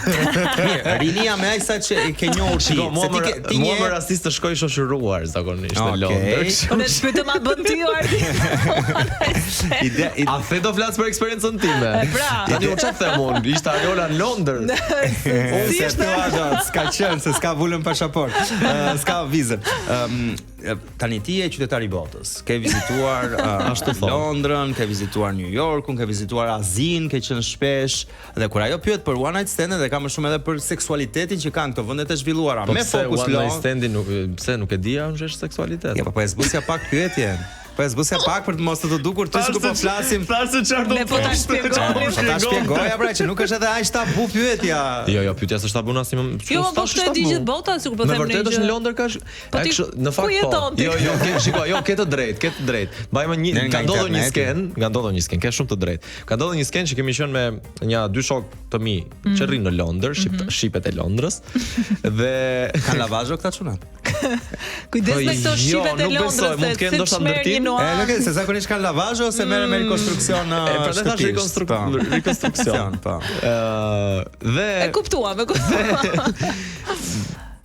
S1: Rinia me aq sa që ke njohur ti,
S3: se ti mua më rastis të shkoj shoqëruar zakonisht në Londër.
S2: Po ne shpytëm a bën ti Ardi.
S3: A the do flas për eksperiencën time? Tani u çfarë them unë? Ishte Ariola në Londër.
S1: Unë se thua s'ka qenë se s'ka vulën pasaport. S'ka vizë. Tani ti je qytetar I botës. Ke vizituar Londrën, ke vizituar New Yorkun, ke vizituar Azinë, ke qenë shpesh dhe kur ajo pyet për one night stand dhe ka më shumë edhe për seksualitetin që kanë këto vende të zhvilluara me fokus
S3: one night standin pse nuk e dija unë është seksualitet.
S1: Ja, po e zbusja pak pyetjen. Po e zbusja pak për të mos të dukur ty sikur po flasim.
S3: Flasë çfarë do
S2: të shpjegoj.
S1: Po ta shpjegoja pra që nuk është edhe aq tabu pyetja.
S3: Jo, pyetja s'është tabu as më.
S2: Jo, po këtë e di gjithë bota sikur po them ne.
S3: Me vërtetë është në Londër ka në fakt. Jo, shikoj, ke të drejtë. Mbajmë një ka ndodhur një sken, ke shumë të drejtë. Ka ndodhur një sken që kemi qenë me një dy shok të mi që rrinë në Londër, shipet e Londrës dhe
S1: kanë lavazho këta çunat.
S2: Kujdes me këto shipet e Londrës,
S3: mund të kenë ndoshta ndërtim.
S1: Nuk e di se zakonisht kanë lavazho ose merren me rekonstruksion në
S3: rekonstruksion, po. Dhe
S2: e kuptuam.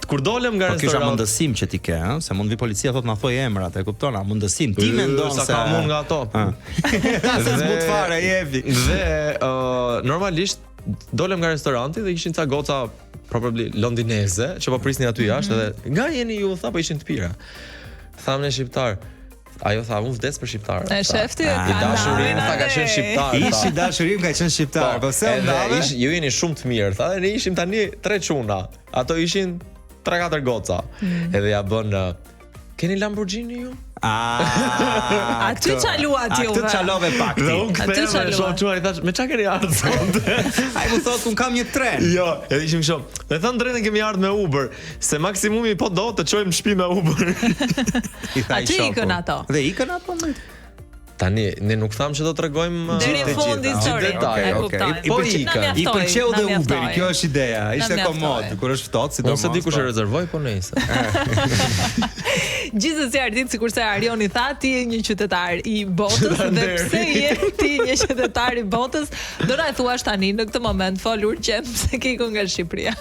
S3: Kur dolëm nga restoranti.
S1: Po kisha mundësim që ti ke, se mund vi policia thotë na thoj emrat, e kupton, a mundësim ti mendon se
S3: ka mund nga ato.
S1: Se s'mund fare jepi.
S3: Dhe normalisht dolëm nga restoranti dhe ishin ca goca probably londineze që po prisnin aty jashtë dhe nga jeni ju tha po ishin të pira. Thamë ne shqiptar. Ajo tha unë vdes për shqiptarët.
S2: E shefti
S3: I dashurim tha ka qenë shqiptar.
S1: Ishi dashurim ka qenë shqiptar. Po se ndave?
S3: Ju jeni shumë të mirë, tha, dhe ne ishim tani 3 çuna. Ato ishin 3-4 goca. Edhe ja bën keni Lamborghini ju?
S2: Aty çaluat ju.
S1: Aty çalove pak ti.
S3: Aty çaluat. Çuari thash, me çka keni ardhur sonte?
S1: Ai më thot un kam një tren.
S3: Jo, edhe ishim kështu. Me thënë drejtën kemi ardhur me Uber, se maksimumi po do të çojmë në shtëpi me Uber.
S2: Aty ikën ato.
S1: Dhe ikën apo më?
S3: Tani ne nuk tham që do t'rregojmë
S2: deri në fund historinë.
S3: Po ikën.
S1: I pëlqeu dhe Uberi, kjo është ideja. Ishte komod kur është ftohtë, sidomos.
S3: Ose di kush e rezervoi, po nejse.
S2: Gjithsesi Ardit, sikurse Arioni tha, ti je një qytetar I botës dhe pse je ti një qytetar I botës? Do na thuash tani në këtë moment folur që pse ke ikur nga Shqipëria.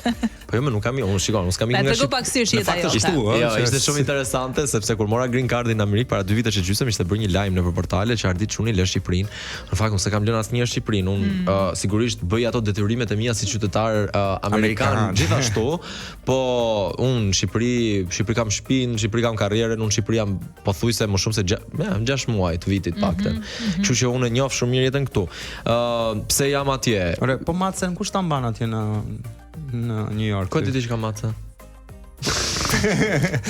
S3: Po jo, nuk kam, unë shikoj, unë kam ikur nga
S2: Shqipëria.
S3: Jo, ishte shumë interesante sepse kur mora green cardin në Amerikë para 2 vitesh e gjysmë ishte bërë një lajm nëpër portale që Ardit çuni lë Shqipërinë. Në fakt unë s'e kam lënë asnjëherë Shqipërinë. Unë sigurisht bëj ato detyrimet e mia si qytetar amerikan gjithashtu, po unë Shqipëri kam shtëpinë, Shqipëri kam karrierën unë në Shqipëri jam pothuajse më shumë se 6 muaj të vitit paktën. Kështu që unë e njoh shumë mirë jetën këtu. Pse jam atje?
S1: Ore, po Macen kush ta mban atje në New York?
S3: Ku ti ka Maca?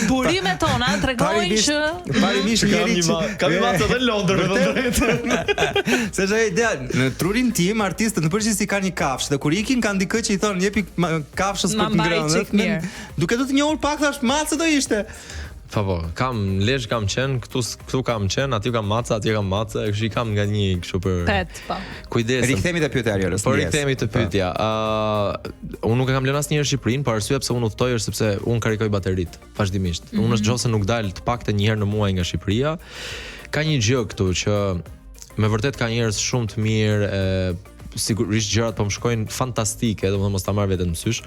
S2: Burimet tona tregojnë që
S1: parimisht
S3: kam një Maca në Londër me drejtë.
S1: Se është ide, në trurin tim artistët në përgjithësi kanë një kafshë dhe kur ikin kanë dikë që i thonë jepi kafshës për të ngrënë. Duke të njohur pak thash Maca do ishte.
S3: Po, kam Lezhë kam qenë, këtu kam qenë, aty kam Maca, atje kam Maca, kështu i kam nga një kështu për
S2: pet, po.
S3: Kujdesem.
S1: Rikthehemi te pyetja Ariolës.
S3: Po rikthehemi te pyetja. Unë nuk e kam lënë asnjëherë në Shqipërinë, por arsyeja pse unë udhtoj është sepse unë karikoj baterit vazhdimisht. Unë nëse nuk dal të paktën një herë në muaj nga Shqipëria, ka një gjë këtu që me vërtet ka njerëz shumë të mirë, sigurisht gjërat po më shkojnë fantastike, domethënë mos ta marr veten mësysh,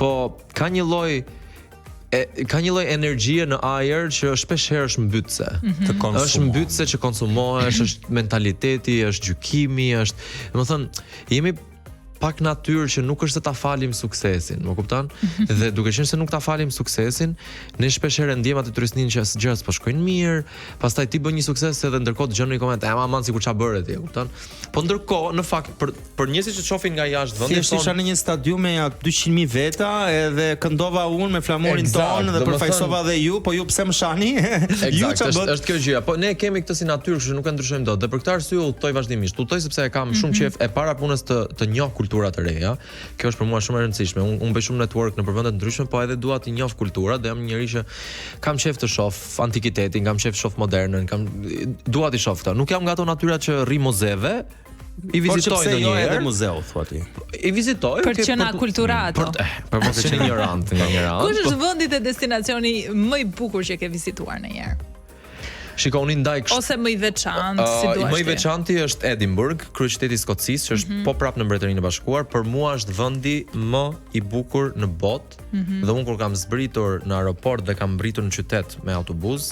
S3: po ka një lloj energjie në ajër që shpesh herë është mbytse. Është mbytse që konsumohesh, është mentaliteti, është gjykimi, është, domethënë, jemi pak natyrë që nuk është se ta falim suksesin, më kupton? Dhe duke qenë se nuk ta falim suksesin, ne shpesh herë ndjem atë turistnin që gjërat po shkojnë mirë, pastaj ti bën një sukses edhe ndërkohë dëgjon një koment, aman sikur ç'a bëre ti, e kupton? Po ndërkohë, në fakt për njerëzit që shohin nga jashtë vendi,
S1: thjesht isha në një stadium me 200.000 veta, edhe këndova unë me flamurin ton dhe përfaqësova dhe ju, po ju pse më shani?
S3: Është kjo gjëja. Po ne kemi këtë si natyrë, kështu nuk e ndryshojmë dot. Dhe për këtë arsye udhtoj vazhdimisht. Udhtoj sepse e kam shumë qejf e para punës të njoh kultura të reja. Kjo është për mua shumë e rëndësishme. Unë bëj shumë network në vende të ndryshme, po edhe dua të njoh kulturat dhe jam një njerëz që kam qejf të shoh antikitetin, kam qejf të shoh modernën, dua të shoh këtë. Nuk jam nga ato natyra që rri muzeve. I vizitoj ndonjëherë edhe
S1: muzeu thua ti.
S3: I vizitoj
S2: për të qenë akulturato.
S3: Për mos të qenë ignorant nga një radhë.
S2: Kush është vendi dhe destinacioni më i bukur që ke vizituar ndonjëherë?
S3: Shikoni ndaj
S2: ose më i veçantë, si duash ti.
S3: Më i veçanti është Edinburgh, kryeqyteti i Skocisë, që është po prapë në Mbretërinë e Bashkuar. Për mua është vendi më i bukur në botë. Dhe unë kur kam zbritur në aeroport dhe kam mbritur në qytet me autobus,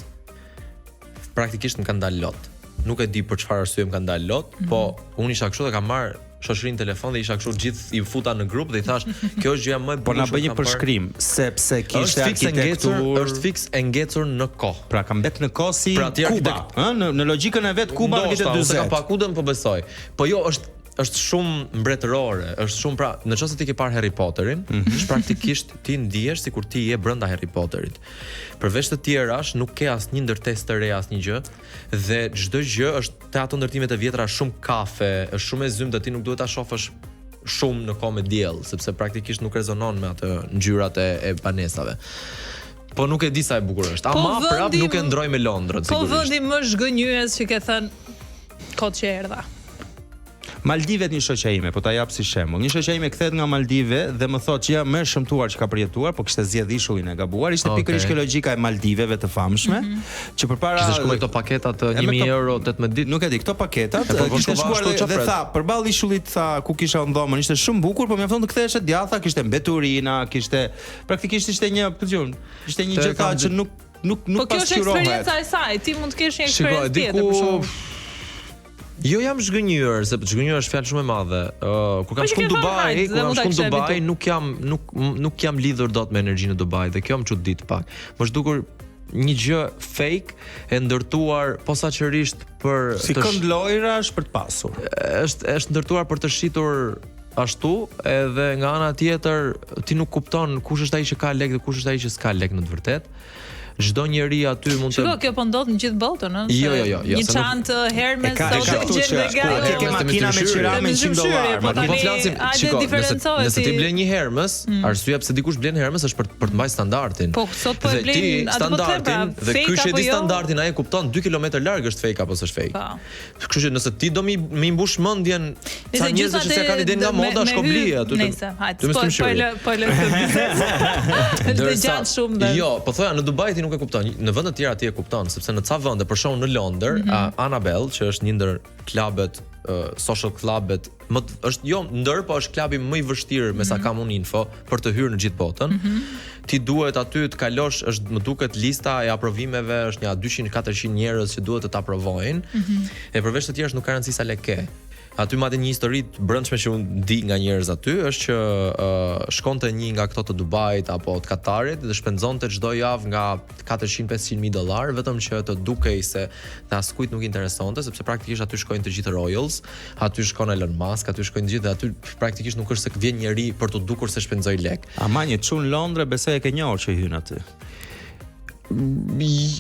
S3: praktikisht më kanë dalë lot. Nuk e di për çfarë arsye më kanë dalë lot, po unë isha kështu dhe kam marr shoqërinë telefon dhe isha kështu gjithë i futa në grup dhe i thash, kjo është gjëja më e bukur.
S1: Po na bëj një përshkrim, sepse kishte arkitekturë,
S3: është fiks e ngecur në kohë.
S1: Pra ka mbet në kohë si Kuba, në logjikën e vet Kuba në vitet 40.
S3: Unë kam pakudën, po besoj. Po jo, është shumë mbretërore, është shumë, pra, nëse ti ke parë Harry Potterin, është praktikisht ti ndihesh sikur ti je brenda Harry Potterit. Përveç të tjerash, nuk ke asnjë ndërtesë të re, asnjë gjë, dhe çdo gjë është te ato ndërtimet e vjetra, shumë kafe, është shumë e zymë, ti nuk duhet ta shohësh shumë në kohë me diell, sepse praktikisht nuk rezonon me atë ngjyrat e banesave. Po nuk e di sa e bukur është. Ama prap nuk e ndroj me Londrën, sigurisht.
S2: Po vendi më zhgënjyes që ke thënë kot që erdha.
S1: Maldivet një shoqja ime, po ta jap si shembull. Një shoqja ime kthehet nga Maldive dhe më thotë që jam më shëmtuar që ka përjetuar, po kishte zgjedh ishullin e gabuar, ishte pikërisht kjo logjika e Maldiveve të famshme, që përpara
S3: kishte shkuar me këto paketa të 1000 euro 18 ditë.
S1: Nuk e di, këto paketat kishte shkuar dhe tha, përballë ishullit tha ku kisha dhomën, ishte shumë bukur, por mjafton të ktheheshe djatha, kishte mbeturina, kishte praktikisht ishte një, ishte një gjë që nuk pasqyrohet.
S2: Po kjo është eksperjenca e saj, ti mund të kesh një eksperiencë tjetër për shkak.
S3: Jo, jam zhgënjur, sepse zhgënjur është fjalë shumë e madhe. Kur kam shkuar në Dubai, nuk jam lidhur dot me energjinë e Dubai dhe kjo më çudit pak. Më zhdukur një gjë fake e ndërtuar posaçërisht për
S1: si kënd lojrash për të pasur.
S3: Është ndërtuar për të shitur ashtu, edhe nga ana tjetër ti nuk kupton kush është ai që ka lek dhe kush është ai që s'ka lek në të vërtetë. Çdo njeri aty mund të.
S2: Shiko, kjo po ndodh në gjithë botën, ëh.
S3: Jo.
S2: Një çantë Hermes
S1: do të gjendë gati. Ke makina me qira me $100.
S3: Po flasim, shiko, nëse ti blen një Hermes, arsyeja pse dikush blen Hermes është për të mbajtur standardin.
S2: Po sot po e blen
S3: standardin dhe ky që di standardin ai e kupton 2 kilometër larg është fake apo s'është fake. Kështu që nëse ti do mi mbush mendjen sa njerëz që s'e kanë idenë nga moda shkoblie aty.
S2: Nëse, hajde. Po lë këtë biznes. Dhe gjatë shumë.
S3: Jo, po thoya në Dubai nuk e kupton. Në vende të tjera ti e kupton, sepse në ca vende, për shembull në Londër, Annabelle, që është një ndër klubet, social clubet, është jo ndër, po është klubi më i vështirë me sa kam unë info për të hyrë në gjithë botën. Ti duhet aty të kalosh, më duket lista e aprovimeve është një 200-400 njerëz që duhet të ta aprovojnë. E përveç të tjerësh nuk ka rëndësi sa lekë ke. aty madje një histori të brendshme që unë di nga njerëz aty është që shkonte një nga këto të Dubait apo të Katarit dhe shpenzonte çdo javë nga $400-500,000 vetëm që të dukej se të askujt nuk interesonte, sepse praktikisht aty shkojnë të gjithë royals, aty shkon Elon Musk, aty shkojnë të gjithë, aty praktikisht nuk është se vjen njeri për të dukur se shpenzoi lek.
S1: Ama një çun Londra besoj e ke njohur që hyn aty.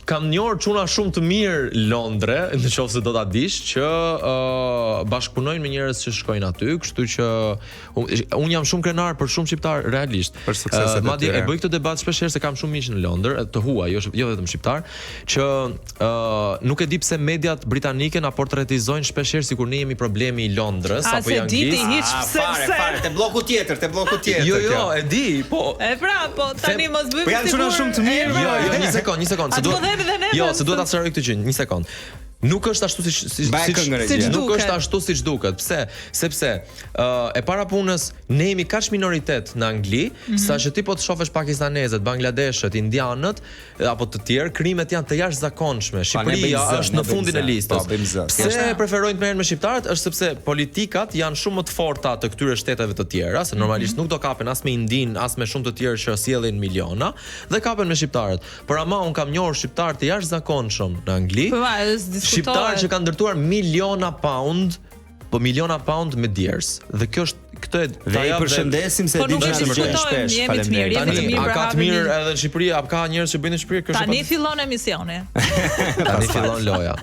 S3: Kam njohur çuna shumë të mirë Londre, nëse do ta dish, që bashkëpunojnë me njerëz që shkojnë aty, kështu që un jam shumë krenar për shumë shqiptar realisht.
S1: Për sukseset
S3: madje e bëj këtë debat shpesh se kam shumë miq në Londër, të huaj, jo vetëm shqiptar, që nuk e di pse mediat britanike na portretizojnë shpesh sikur ne jemi problemi i Londrës apo i Anglisë.
S1: Fare, te bloku tjetër.
S3: Jo, e di, po.
S2: E pra, po tani mos bëjmë.
S1: Po janë çuna shumë të mirë.
S3: Jo, një sekond. Jo, se duhet ta sqaroj këtë gjë, një sekond. Nuk është ashtu siç duket. Pse? Sepse e para punës ne jemi kaq minoritet në Angli, saqë ti po të shohësh pakistanezët, bangladeshët, indianët apo të tjerë, krimet janë të jashtëzakonshme. Shqipëria është në fundin e listës. Pse preferojnë të merren me shqiptarët është sepse politikat janë shumë më të forta të këtyre shteteve të tjera, se normalisht nuk do kapen as me Indin, as me shumë të tjerë që sjellin miliona dhe kapen me shqiptarët. Por ama un kam njohur shqiptar të jashtëzakonshëm në Angli. Shqiptarë që kanë ndërtuar miliona pound me djers. Dhe kjo është këtë
S1: dhe i përshëndesim se di që
S2: diskutojmë shpesh. Faleminderit.
S3: A ka të mirë edhe në Shqipëri, a ka njerëz që bëjnë në Shqipëri?
S2: Tani fillon emisioni.
S3: Tani fillon loja.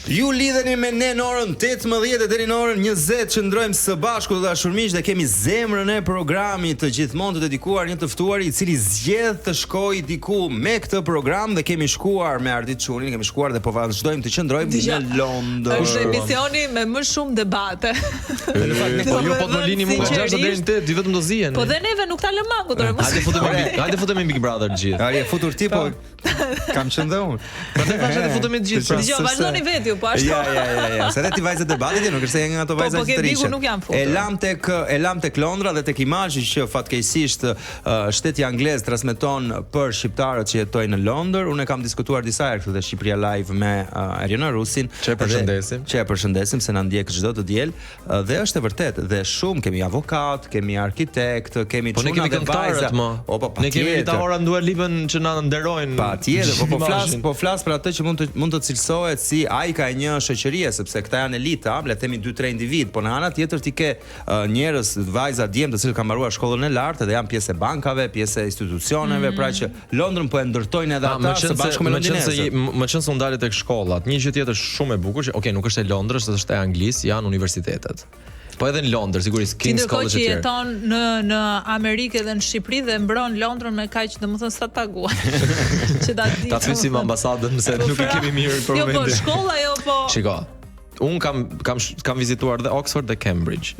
S1: Ju lidheni me ne në orën 18 deri në orën 20, që ndrojmë së bashku të dashur miq dhe kemi zemrën e programit të gjithmonë të dedikuar një të ftuar i cili zgjedh të shkojë diku me këtë program dhe kemi shkuar me Ardit Çunin, kemi shkuar dhe po vazhdojmë të qëndrojmë në Londër.
S2: Është emisioni me më shumë debate.
S3: Në fakt ne po të lini mua 6 deri në 8, di vetëm do zihen.
S2: Po dhe neve nuk ta lëm mangut.
S3: Hajde futemi Big Brother gjithë.
S1: Ari e futur ti po kam qenë dhe unë.
S3: Prandaj vazhdoni futemi të gjithë.
S2: Dgjoj, vazhdoni vetë ju, po ashtu.
S1: Ja. Se ti vajzat debatit nuk është nga ato vajza që rrishin. E lam tek Londra dhe tek imazhi që fatkeqësisht shteti anglez transmeton për shqiptarët që jetojnë në Londër. Unë kam diskutuar disa herë këtu te Shqipëria Live me Eriona Rusin.
S3: Që e përshëndesim se na ndjek çdo të diel dhe është e vërtetë dhe shumë kemi avokat, kemi arkitekt, kemi çuna dhe vajza. Ne kemi ta ora Dua Lipën që na nderojnë.
S1: Patjetër, po flas për atë që mund të cilësohet si ai ka një shoqërie, sepse këta janë elita, le të themi 2-3 individ, por në ana tjetër ti ke njerëz, vajza djem të cilët kanë mbaruar shkollën e lartë dhe janë pjesë e bankave, pjesë e institucioneve, pra që Londrën po e ndërtojnë edhe ata së bashku me londinezët.
S3: Më qenë se u ndalet tek shkollat. Një gjë tjetër shumë e bukur që nuk është e Londrës, është e Anglisë, janë universitetet. Po edhe në Londër, sigurisht King's College e tjerë.
S2: Ti jeton në Amerikë dhe në Shqipëri dhe mbron Londrën me kaq, domethënë sa taguar. Që ta di.
S3: Ta pyesim ambasadën se nuk e kemi mirë për momentin.
S2: Jo, po shkolla jo, po.
S3: Shiko. Un kam vizituar dhe Oxford dhe Cambridge.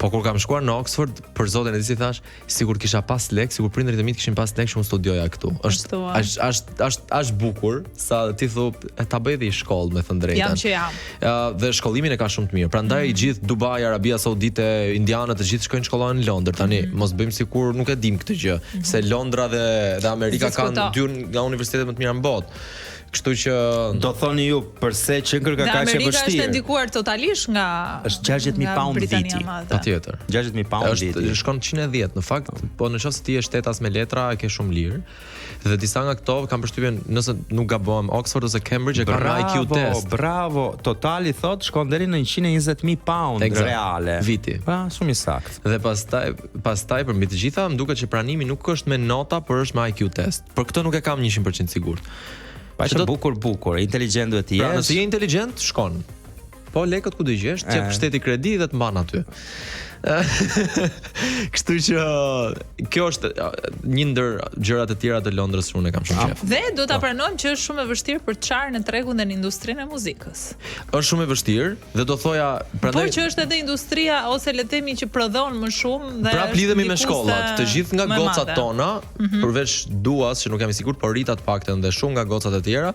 S3: Po kur kam shkuar në Oxford, për zotin e di si thash, sigur kisha pas lek, sigur prindërit e mi kishin pas lek, shumë studioja këtu. Është bukur sa ti thu ta bëj dhe shkollë me thënë drejtën.
S2: Jam që jam.
S3: Dhe shkollimin e ka shumë të mirë. Prandaj i gjithë Dubai, Arabia Saudite, indianët të gjithë shkojnë shkollojnë në Londër. Tani mos bëjmë sikur nuk e dim këtë gjë, se Londra dhe Amerika kanë dy nga universitetet më të mira në botë. Kështu që
S1: do thoni ju përse qenkër ka kaq e vështirë.
S2: Amerika është ndikuar totalisht nga
S1: është 60.000 pound viti.
S3: Patjetër.
S1: 60.000 pound viti.
S3: Shkon 110 në fakt, po nëse ti je shtetas me letra e ke shumë lirë. Dhe disa nga këto kam përshtypjen, nëse nuk gabohem, Oxford ose Cambridge e kanë IQ test.
S1: Bravo, totali thot shkon deri në 120.000 pound reale
S3: viti.
S1: Pa, shumë i saktë.
S3: Dhe pastaj për mbi të gjitha më duket që pranimi nuk është me nota, por është me IQ test. Por këtë nuk e kam 100% sigurt.
S1: Pa që bukur, inteligjent duhet të jesh.
S3: Pra nëse je inteligjent, shkon. Po lekët ku do gjesh, çep shteti kredi dhe të mban aty. Kështu që kjo është një ndër gjërat e tjera të Londrës që unë kam shumë qejf.
S2: Dhe do ta pranojmë që është shumë e vështirë për të çarë në tregun dhe në industrinë e muzikës.
S3: Është shumë e vështirë dhe do thoja
S2: prandaj. Por që është edhe industria ose le të themi që prodhon më shumë dhe
S3: pra lidhemi me shkollat. Të gjithë nga gocat tona, përveç Duas që nuk jam i sigurt, por Rita të paktën dhe shumë nga gocat e tjera,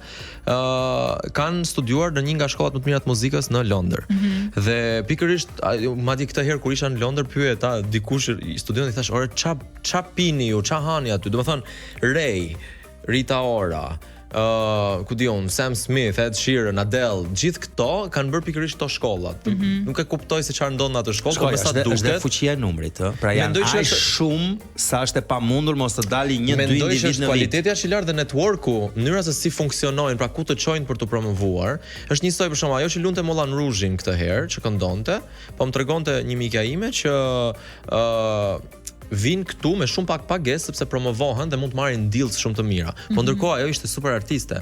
S3: kanë studiuar në një nga shkollat më të mira të muzikës në Londër. Dhe pikërisht madje këtë herë kur isha në Londër pyeta dikush studionti thash, "Ore ça pini ju, ça hani aty?" Domethënë Ray, Rita Ora, ku diun, Sam Smith, Ed Sheeran, Adele, gjithë këto kanë bërë pikërisht këto shkollat. Nuk e kuptoj se çfarë ndodh në ato shkollë, por sa duket.
S1: Është fuqia e numrit, ë. Pra janë aq shumë sa është e pamundur mos të dalë 1-2 individ në vit.
S3: Kualiteti është i lartë dhe networku, mënyra se si funksionojnë, pra ku të çojnë për të promovuar, është njësoj për shkak ajo që lunte Moulin Rouge-in këtë herë që këndonte, po më tregonte një mikja ime që vinë këtu me shumë pak pagesë sepse promovohen dhe mund të marrin deals shumë të mira. Po ndërkohë ajo ishte super artiste.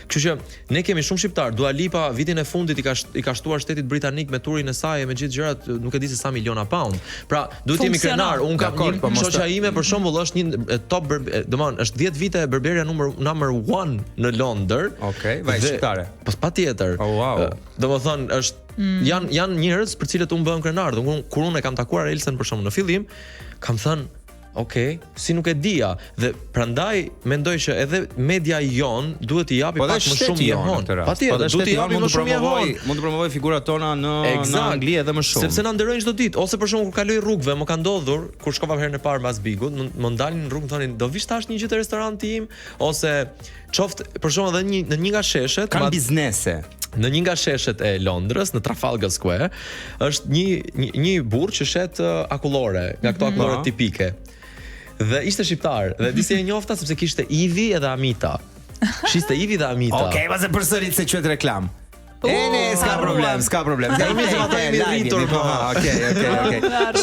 S3: Kështu që ne kemi shumë shqiptar. Dua Lipa vitin e fundit i ka shtuar shtetit britanik me turin e saj me gjithë gjërat, nuk e di se sa miliona pound. Pra, duhet jemi krenar. Un kam një shoqja ime për shembull është një top, domethënë është 10 vite Berberia number 1 në Londër.
S1: Okej, vaj shqiptare.
S3: Po patjetër.
S1: Oh, wow.
S3: Domethënë është janë njerëz për cilët unë bëhem krenar. Kur unë e kam takuar Elsen për shembull në fillim, kam thënë okej, si nuk e dija dhe prandaj mendoj që edhe media jon duhet i japi pak më shumë johon.
S1: Patjetër, duhet i japi më shumë johon. Mund të promovoj figurat tona në Angli edhe më shumë.
S3: Sepse na nderojnë çdo ditë, ose për shembull kur kaloj rrugëve, më ka ndodhur kur shkova herën e parë mbas Bigut, më ndalin në rrugë thonin do vish tash një gjë te restoranti im ose qoftë për shembull edhe në një nga sheshet
S1: kanë biznese.
S3: Në një nga sheshet e Londrës, në Trafalgar Square, është një burr që shet akullore, nga këto akullore tipike. Dhe ishte shqiptar, dhe disi e njofta sepse kishte Ivi edhe Amita. Shiste Ivi dhe Amita.
S1: Okej, pas e përsërit se quhet reklam. S'ka problem.
S3: Jemi rritur po.
S1: Okej.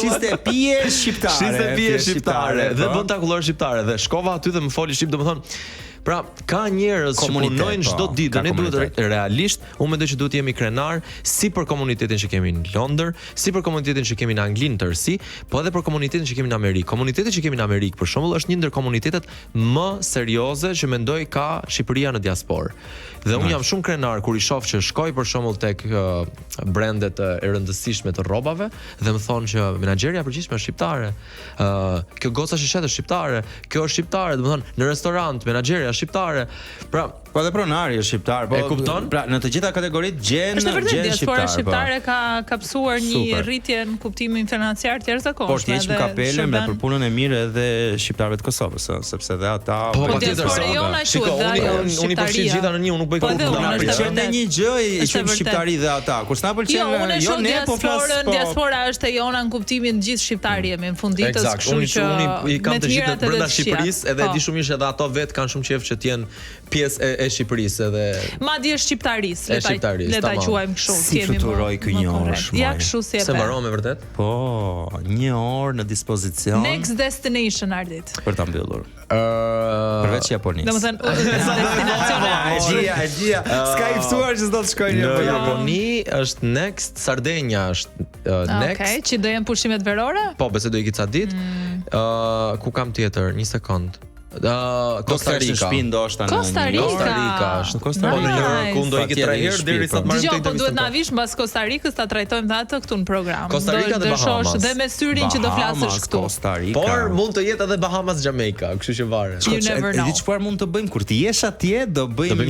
S1: Shiste pije shqiptare.
S3: Dhe bën takullore shqiptare dhe shkova aty dhe më foli shqip, domethënë pra, ka njerëz që punojnë çdo ditë, ne duhet realisht, unë mendoj që duhet jemi krenar si për komunitetin që kemi në Londër, si për komunitetin që kemi në Angli në tërësi, po edhe për komunitetin që kemi në Amerikë. Komuniteti që kemi në Amerikë për shembull është një ndër komunitetet më serioze që mendoj ka Shqipëria në diasporë. Dhe unë jam shumë krenar kur i shoh që shkoj për shembull tek brandet e rëndësishme të rrobave dhe më thonë që menaxheria e përgjithshme është shqiptare. Kjo goca shishet është shqiptare, kjo është shqiptare, domethënë në restorant menaxheria shqiptare. Pra,
S1: po edhe pronari është shqiptar, po.
S3: E kupton?
S1: Pra, në të gjitha kategoritë gjen
S2: diaspora shqiptare ka kapsuar një rritje në kuptimin financiar të jashtëzakonshme.
S1: Por ti që kapelen me për punën e mirë edhe shqiptarëve të Kosovës, sepse edhe ata
S2: po patjetër.
S3: Unë i përfshi gjitha në një, unë nuk bëj kurrë.
S1: Na pëlqen një gjë i quajmë shqiptari dhe ata. Kur s'na pëlqen
S2: jo ne po flas. Diaspora është e jona në kuptimin gjithë shqiptar jemi në fund ditës, kështu që
S3: unë i kam të gjithë brenda Shqipërisë, edhe e di shumë mirë se edhe ato vet kanë shumë qejf që të jenë pjesë e Shqipërisë edhe
S2: madje shqiptarisë, le ta quajmë kështu.
S1: Si fluturoi ky një orë?
S2: Ja kështu si e bën.
S3: Se mbaron me vërtet?
S1: Po, një orë në dispozicion.
S2: Next destination Ardit.
S1: Për ta mbyllur. Përveç Japonisë.
S2: Domethënë destinacione.
S1: E gjia. S'ka i ftuar që s'do të shkojnë
S3: në Japoni, është next, Sardenja është next.
S2: Okej, që do jenë pushimet verore?
S3: Po, besoj do ikë ca ditë. Ku kam tjetër? Një sekond. Costa Rica.
S2: Costa Rica
S3: është. Po në New York do ikë 3 herë derisa të marrim
S2: këtë intervistë. Duhet na vish mbas Costa Ricës ta trajtojmë dhe atë këtu në program.
S3: Costa Rica dhe Bahamas.
S2: Dhe me syrin që do flasësh këtu.
S3: Por mund të jetë edhe Bahamas, Jamaica, kështu që varet.
S1: Di çfarë mund të bëjmë kur ti jesh atje, do bëjmë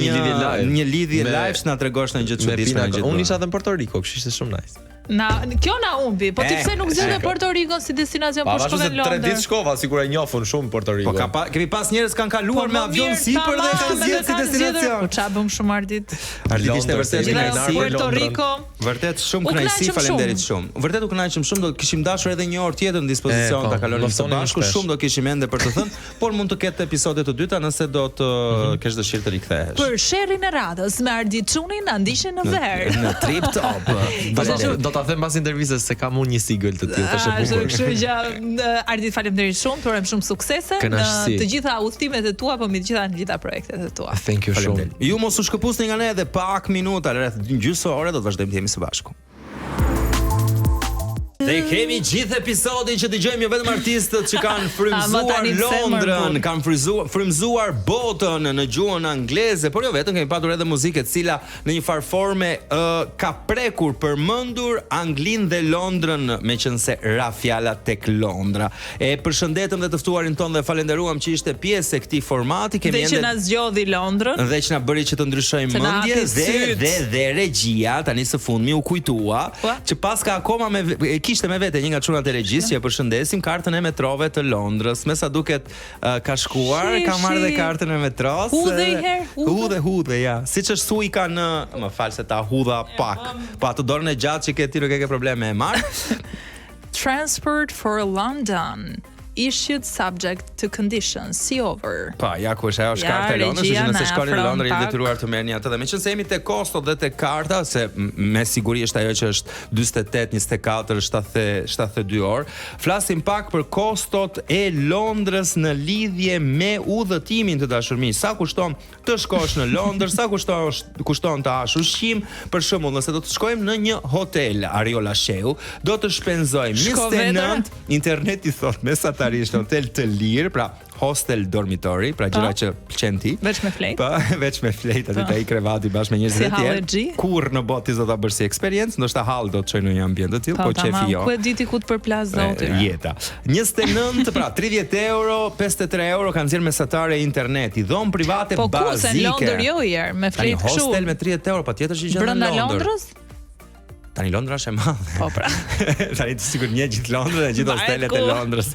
S1: një lidhje live që na tregosh një gjë të çuditshme.
S3: Unë isha edhe në Puerto Rico, kështu ishte shumë nice.
S2: Kjo na humbi, po ti pse nuk zgjedh Puerto Rico si destinacion për shkove në Londër?
S3: 3 ditë shkova, sigurisht e njohun shumë Puerto Rico.
S1: Po kemi pas njerëz kanë kaluar me avion sipër dhe kanë zgjedhur si destinacion.
S2: Çfarë bëm shumë Ardit?
S1: Ardit ishte vërtet kënaqësi.
S2: Puerto Rico.
S1: Vërtet shumë kënaqësi, faleminderit shumë. Vërtet u kënaqëm shumë, do kishim dashur edhe një orë tjetër në dispozicion ta kalonim së bashku, shumë do kishim ende për të thënë, por mund të ketë episode të dyta nëse do të kesh dëshirë të rikthehesh.
S2: Për sherrin e radhës me Ardit Çunin na ndiqni në ver.
S1: Në Trip Top.
S3: Do ta them pas intervistës se kam unë një sigël të tillë tash e bukur.
S2: Kështu që Ardit faleminderit shumë, të urojmë shumë suksese në të gjitha udhëtimet e tua, po me të gjitha projektet e tua.
S3: Thank you shumë.
S1: Ju mos u shkëputni nga ne edhe pak minuta, rreth gjysmë ore do të vazhdojmë të jemi së bashku. Dhe kemi gjithë episodin që dëgjojmë jo vetëm artistët që kanë frymzuar Londrën, kanë frymzuar botën në gjuhën angleze, por jo vetëm, kemi patur edhe muzikë e cila në një farë forme ka prekur përmendur Anglinë dhe Londrën, meqense ra fjala tek Londra. E përshëndetëm dhe të ftuarin ton dhe falenderuam që ishte pjesë e këtij formati.
S2: Kemi që na zgjodhi Londrën.
S1: Dhe që na bëri që të ndryshojmë mendje dhe regjia tani së fundmi u kujtua që paska akoma me kishte me vete një nga çunat e regjisë që e përshëndesim kartën e metrove të Londrës. Me sa duket ka shkuar, ka marrë dhe kartën e metros. Hudhe, ja. Siç është Suika në, më fal se ta hudha pak. Po atë dorën e gjatë që ke probleme e marr.
S2: Transport for London. Issued subject to conditions, see over.
S1: Pa, ja ku është ajo karta e Londrës, që nëse shkoni në Londër i detyruar të merrni atë. Dhe meqense jemi te kostot dhe te karta, se me siguri është ajo që është 48, 24, 72 orë. Flasim pak për kostot e Londrës në lidhje me udhëtimin të dashurmisë. Sa kushton të shkosh në Londër, sa kushton të hash ushqim, për shembull, nëse do të shkojmë në një hotel Ariola Sheu, do të shpenzojmë 29, interneti thot mesatarisht hotel të lirë, pra hostel dormitori, pra gjëra që pëlqen ti.
S2: Veç me flet.
S1: Po, veç me flet, aty ta i krevati bashkë me njerëz të tjerë. Kur në botë ti do ta bësh si eksperiencë, ndoshta hall do të çojë në një ambient të tillë, po çefi jo.
S2: Ku e diti ku të përplas zoti.
S1: Jeta. 29, pra 30 euro, 53 euro kanë nxjerr mesatare interneti, dhomë private bazike.
S2: Po ku se në Londër jo herë, me flet kështu.
S1: Hostel me 30 euro, patjetër që gjë në Londër.
S2: Brenda Londrës?
S1: Tani Londra është e madhe.
S2: Po pra.
S1: Tani sikur një gjithë Londra, gjithë hostelet e Londrës.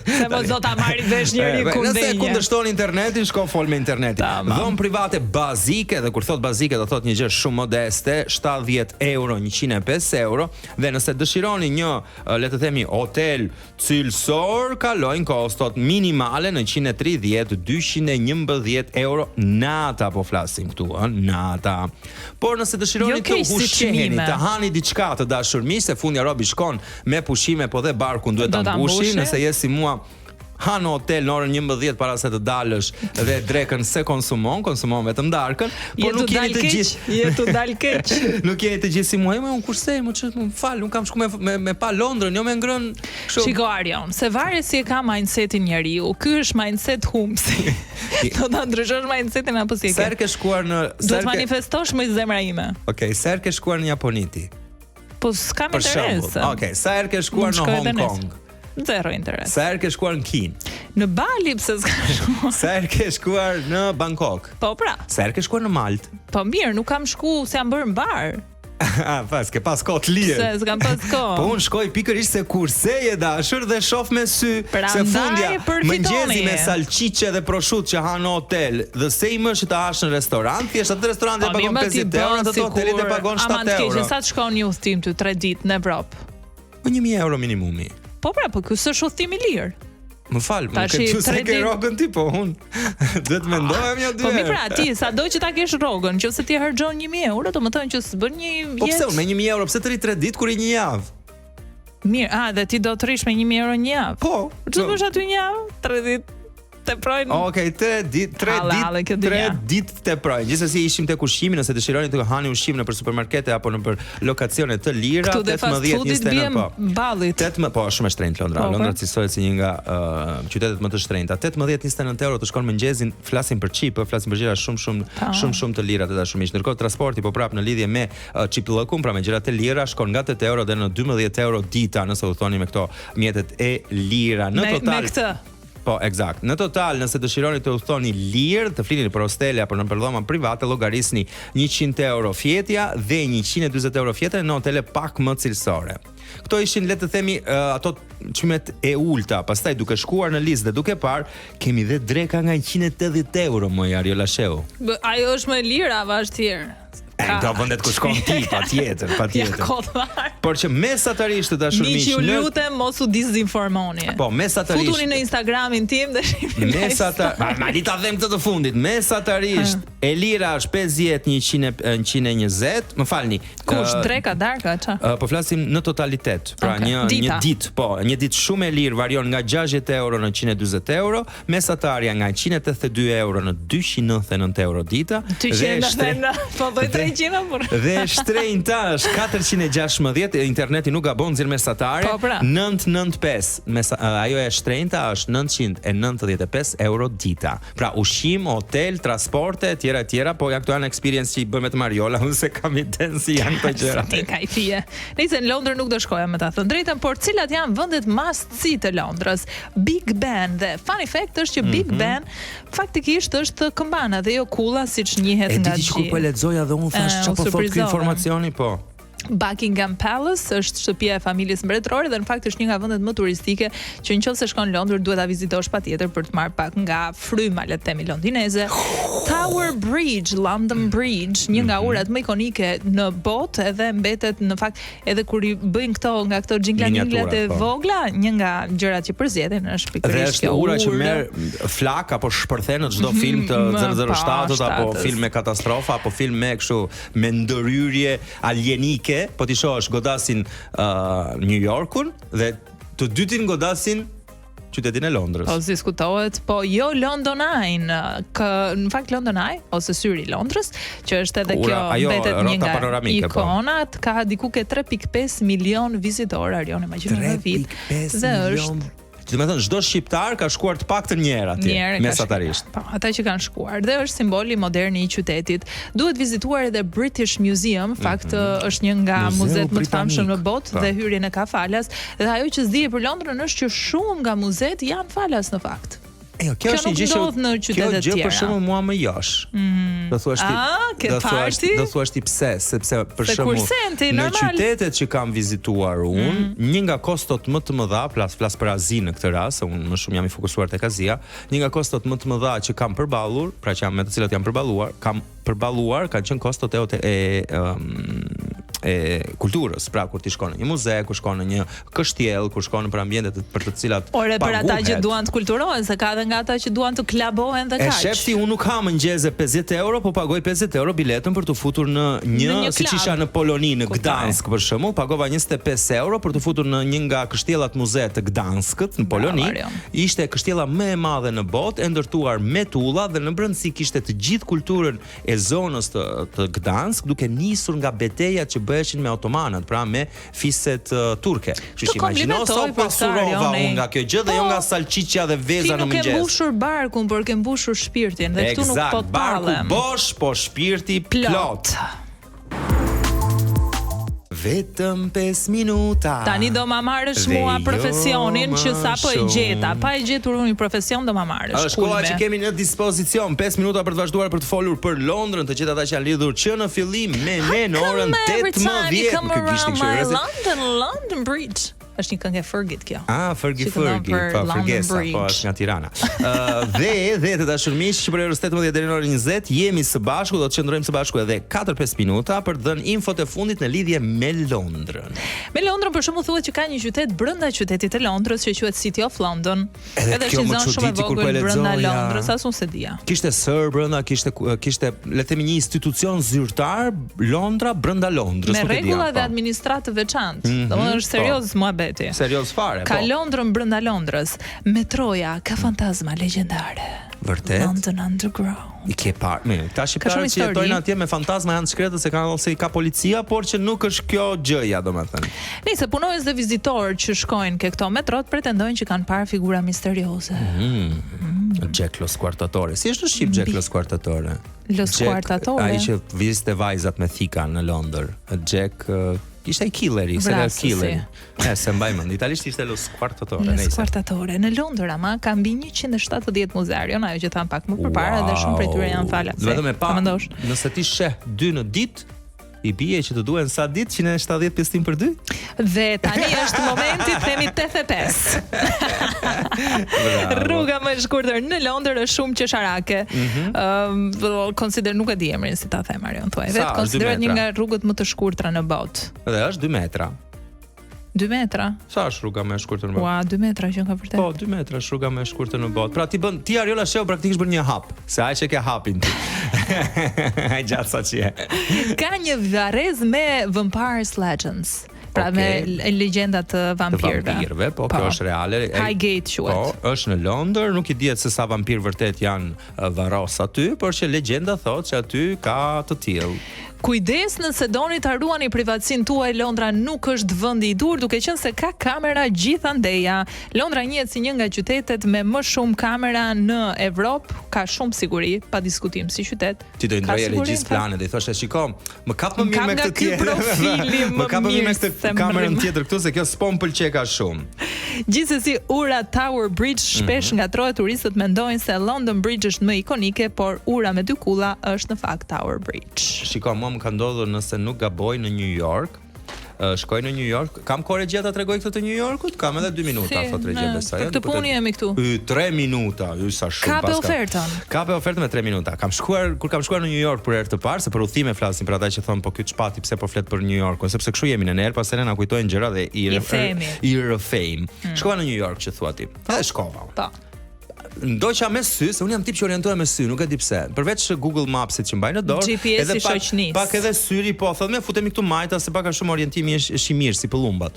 S2: Se mos do ta marri vesh njëri kundënjë.
S1: Nëse kundërshton internetin, shko fol me internetin. Dhomë private bazike, dhe kur thot bazike do thot një gjë shumë modeste, 70 euro, 105 euro, dhe nëse dëshironi një, le të themi, hotel cilësor, kalojnë kostot minimale në 130, 211 euro nata, po flasim këtu, nata. Por nëse dëshironi të ushqeheni, të hani diçka të dashurmisë, se fundja robi shkon me pushime, po dhe barkun duhet ta mbushi, nëse je si mua ha në hotel në orën 11 para se të dalësh dhe drekën se konsumon vetëm darkën, por nuk jeni të gjithë.
S2: Je të dal keq.
S1: Nuk jeni të gjithë si mua, unë kurse, më fal, unë kam shku me pa Londrën, jo me ngrën kështu.
S2: Shiko Arion, se varet si e ka mindsetin njeriu. Ky është mindset humbsi. Do ta ndryshosh mindsetin apo si e ke?
S1: Sa herë ke shkuar në
S2: Do të manifestosh me zemra ime.
S1: Okej, sa herë ke shkuar në Japoni ti?
S2: Po s'kam interes.
S1: Okej, sa herë ke shkuar në Hong Kong?
S2: Zero interes.
S1: Sa herë ke shkuar në Kinë?
S2: Në Bali pse s'ka shkuar?
S1: Sa herë ke shkuar në Bangkok?
S2: Po pra.
S1: Sa herë ke shkuar në Maltë?
S2: Po mirë, nuk kam shku se jam bërë mbar.
S1: Pas, ke pas kohë të lirë.
S2: Se s'kam pas kohë.
S1: Po unë shkoj pikërisht se kurse je dashur dhe shoh me sy se fundja mëngjesi me salcice dhe prosciutto që ha në hotel, dhe se i mësh të hash në restorant, thjesht atë restoranti e pagon 50 euro, atë hotelit e pagon 7 euro.
S2: Sa të shkon një udhtim ty 3 ditë në Evropë?
S1: Po 1000 euro minimumi.
S2: Po pra, po ky s'është udhtim i lirë.
S1: Më fal, më ke thënë se ke rrogën ti, po unë duhet mendohem jo 2 euro.
S2: Po mi pra, ti sado që ta kesh rrogën, nëse ti harxhon 1000 euro, domethënë që s'bën një vjet.
S1: Po pse unë me 1000 euro, pse të rri 3 ditë kur i një javë?
S2: Mirë, dhe ti do të rish me 1000 euro një javë?
S1: Po.
S2: Ç'do bësh aty një javë? 3 ditë te projnë.
S1: Okej, 3 ditë te projnë. Gjithsesi ishim tek ushqimi, nëse dëshironi të hani ushqim nëpër supermarkete apo nëpër lokacione të lira, 18-29 po.
S2: Ballit.
S1: 18 po, shumë e shtrenjtë Londra. Londra cilësohet si një nga qytetet më të shtrenjta. 18-29 euro të shkon mëngjesin, flasim për çip, flasim për gjëra shumë të lira të dashurisë. Ndërkohë transporti po prap në lidhje me çipllëkun, pra me gjërat e lira, shkon nga 8 euro deri në 12 euro dita, nëse u thoni me këto mjetet e lira. Në total
S2: me këtë.
S1: Po, eksakt. Në total, nëse dëshironi të udhtoni lirë, të flini për hostele apo në dhoma private, llogarisni 100 euro fjetja dhe 140 euro fjetja në hotele pak më cilësore. Këto ishin, le të themi, ato çmimet e ulta. Pastaj duke shkuar në listë dhe duke parë, kemi dhe dreka nga 180 euro moj Ariola Sheu.
S2: Ajo është më lira avash tjerë.
S1: Do vendet ku shkon ti, patjetër. Por që mesatarisht të dashurisë.
S2: Ju lutem mos u dizinformoni.
S1: Po, mesatarisht.
S2: Futuni në Instagramin tim dhe shihni.
S1: Ma li ta them këtë të fundit. Mesatarisht e lira është 50, 120, më falni.
S2: Kush dreka darka ça?
S1: Po flasim në totalitet. Pra një ditë, po, një ditë shumë e lirë varion nga 60 euro në 140 euro, mesatarja nga 182 euro në 299 euro dita.
S2: 299, po bëj
S1: dhe shtrenjta është 416, interneti nuk gabon, nxjerr mesatare, 995. Ajo e shtrenjta është 995 euro dita. Pra ushqim, hotel, transporte, tjera, po ja këto janë experience që i bëm me të Mariola, unë se kam iden si janë të gjëra.
S2: Ti ka i fije. Nëse në Londër nuk do shkoja me ta thënë drejtën, por cilat janë vendet must-see të Londrës? Big Ben, dhe funny fact është që Big Ben faktikisht është këmbana dhe jo kulla siç njihet nga gjithë.
S1: E di që kur po lexoja dhe unë thash çfarë po thot ky informacioni, po.
S2: Buckingham Palace është shtëpia e familjes mbretërore dhe në fakt është një nga vendet më turistike që nëse shkon në Londër duhet ta vizitosh patjetër për të marrë pak nga fryma le të themi londineze. Tower Bridge, London Bridge, një nga urat më ikonike në botë, edhe mbetet në fakt edhe kur i bëjnë nga këto xhinglat e vogla, një nga gjërat që përzjeden është pikërisht kjo
S1: ura që merr flak apo shpërthen në çdo film të 007 apo film me katastrofa apo film me kështu me ndërhyrje alienike. Po ti shohësh godasin New Yorkun dhe të dytin godasin qytetin e Londrës.
S2: Po diskutohet, po jo London Eye, në fakt London Eye ose syri i Londrës, që është edhe kjo mbetet një nga ikonat, ka diku ke 3.5 milion vizitorë Arion, imagjino në vit. Dhe është
S1: do të thënë çdo shqiptar ka shkuar të paktën një herë atje mesatarisht.
S2: Po, ata që kanë shkuar dhe është simboli modern i qytetit. Duhet vizituar edhe British Museum, fakt është një nga muzeet më të famshëm në botë dhe hyrjen e ka falas, dhe ajo që s'dihet për Londrën është që shumë nga muzeet janë falas në fakt.
S1: Kjo është një gjë
S2: në qytetet
S1: tjera. Kjo gjë për shembull mua më josh. Do thuash ti pse, sepse për shembull në qytetet që kam vizituar një nga kostot më të mëdha, flas për Azinë në këtë rast, unë më shumë jam i fokusuar tek Azia, një nga kostot më të mëdha që kam përballur, pra që me të cilat jam përballuar, kanë qenë kostot e kulturës, pra kur ti shkon në një muze, kur shkon në një kështjell, kur shkon në ambientet për të cilat
S2: paguhet. Për ata që duan të kulturohen, se ka edhe nga ata që duan të klabohen dhe kaq.
S1: E shefti, unë nuk kam mëngjeze 50 euro, po pagoj 50 euro biletën për të futur në një siç isha në Poloni, në Gdansk për shembull, pagova 25 euro për të futur në një nga kështjellat muze të Gdanskut në Poloni. Ishte kështjella më e madhe në botë, e ndërtuar me tulla dhe në brendësi kishte të gjithë kulturën e zonës të Gdansk, duke nisur nga betejat që bëheshin me otomanët, pra me fiset turke. Kështu që imagjino sa pasurova unë nga kjo gjë dhe jo nga salçiçja dhe veza në mëngjes.
S2: Ti nuk ke mbushur barkun, por ke mbushur shpirtin dhe këtu nuk po të pallem.
S1: Barku bosh, po shpirti plot. Vetëm 5 minuta.
S2: Tani do ma marrësh mua profesionin që sapo e gjeta. Pa e gjetur unë një profesion do ma marrësh.
S1: Është koha që kemi në dispozicion 5 minuta për të vazhduar për të folur për Londrën, të gjithë ata që janë lidhur që në fillim me ne në orën 18.
S2: London Bridge. Është një këngë e Fergit kjo.
S1: Fergie, po Fergesa, po është nga Tirana. Dhe të dashur miq, që për orën 18 deri në orën 20 jemi së bashku, do të qëndrojmë së bashku edhe 4-5 minuta për të dhënë infot e fundit në lidhje me Londrën.
S2: Me Londrën për shembull thuhet që ka një qytet brenda qytetit të Londrës që quhet City of London. Edhe është një zonë shumë e vogël brenda Londrës, as unë se dija.
S1: Kishte sër brenda, kishte le të themi një institucion zyrtar Londra brenda Londrës,
S2: me rregulla dhe administratë të veçantë. Domethënë është serioz muhabeti.
S1: Serios fare,
S2: ka Londrën brenda Londrës. Metroja ka fantazma legjendare.
S1: Vërtet?
S2: London Underground.
S1: I ke parë, mirë, ta shqiptarët që jetojnë atje me fantazma janë të shkretët se kanë ose ka policia, por që nuk është kjo gjëja, domethënë.
S2: Nëse punonjës dhe vizitorë që shkojnë ke këto metrot pretendojnë që kanë parë figura misterioze.
S1: Jack Lo Squartatore. Si është në shqip Jack Lo Squartatore?
S2: Lo Squartatore.
S1: Ai që vizte vajzat me thika në Londër. Jack ishte ai killeri, serial killer. Se mbaj mend, italisht ishte Lo Squartatore.
S2: Lo Squartatore. Në Londër ama ka mbi 170 muze, ajo që thanë pak më përpara dhe shumë prej tyre janë falas.
S1: Vetëm e pa. Nëse ti sheh 2 në ditë, i bie që të duhen sa ditë 170 pjesëtim për 2?
S2: Dhe tani është momenti të themi 85. Rruga më e shkurtër në Londër është shumë qesharake. Konsider nuk e di emrin si ta them Marion thuaj. Vetë konsiderohet një nga rrugët më të shkurtra në botë.
S1: Dhe është 2 metra.
S2: 2 metra?
S1: Sa është rruga më e shkurtër në botë?
S2: 2 metra që ka vërtet.
S1: Po, 2 metra është rruga më e shkurtër në botë. Pra ti Ariola sheu praktikisht bën një hap, se ai që ke hapin ti. Ai gjatë sa që je.
S2: Ka një varrez me Vampires Legends. Pra me legjendat të vampirëve.
S1: Po, kjo është reale.
S2: Highgate quhet.
S1: Po, është në Londër, nuk i dihet se sa vampir vërtet janë varros aty, por që legjenda thotë që aty ka të tillë.
S2: Kujdes nëse doni ta ruani privatësinë tuaj, Londra nuk është vendi i dur, duke qenë se ka kamera gjithandeja. Londra njihet si një nga qytetet me më shumë kamera në Evropë, ka shumë siguri, pa diskutim si qytet.
S1: Ti do i ndroje regjist planet dhe i thoshe, shiko, më kap më mirë me këtë tjetër. Më kap më mirë me këtë kamerën tjetër këtu se kjo s'po m'pëlqej ka shumë.
S2: Gjithsesi, ura Tower Bridge shpesh ngatrohet, turistët mendojnë se London Bridge është më ikonike, por ura me 2 kulla është në fakt Tower Bridge.
S1: Shiko, më ka ndodhur nëse nuk gaboj në New York, shkoj në New York. Kam kohë regja ta tregoj këtë të New Yorkut? Kam edhe 2 minuta, thot regja besoj.
S2: Për këtë punë jemi këtu.
S1: 3 minuta, sa shumë
S2: pas. Ka
S1: ofertën me 3 minuta. Kur kam shkuar në New York për herë të parë, se për udhime flasin për ata që thon po ky çpati pse po flet për New Yorkun, sepse kështu jemi në erë, pastaj na kujtojnë gjëra dhe i rrëfejm. Shkova në New York që thua ti. Edhe shkova.
S2: Po.
S1: Ndoqa me sy, se unë jam tip që orientohem me sy, nuk e di pse. Përveç Google Mapsit që mbaj në dorë,
S2: edhe
S1: pak edhe syri, po thotë më futemi këtu majta se pak a shumë orientimi është i mirë si pëllumbat.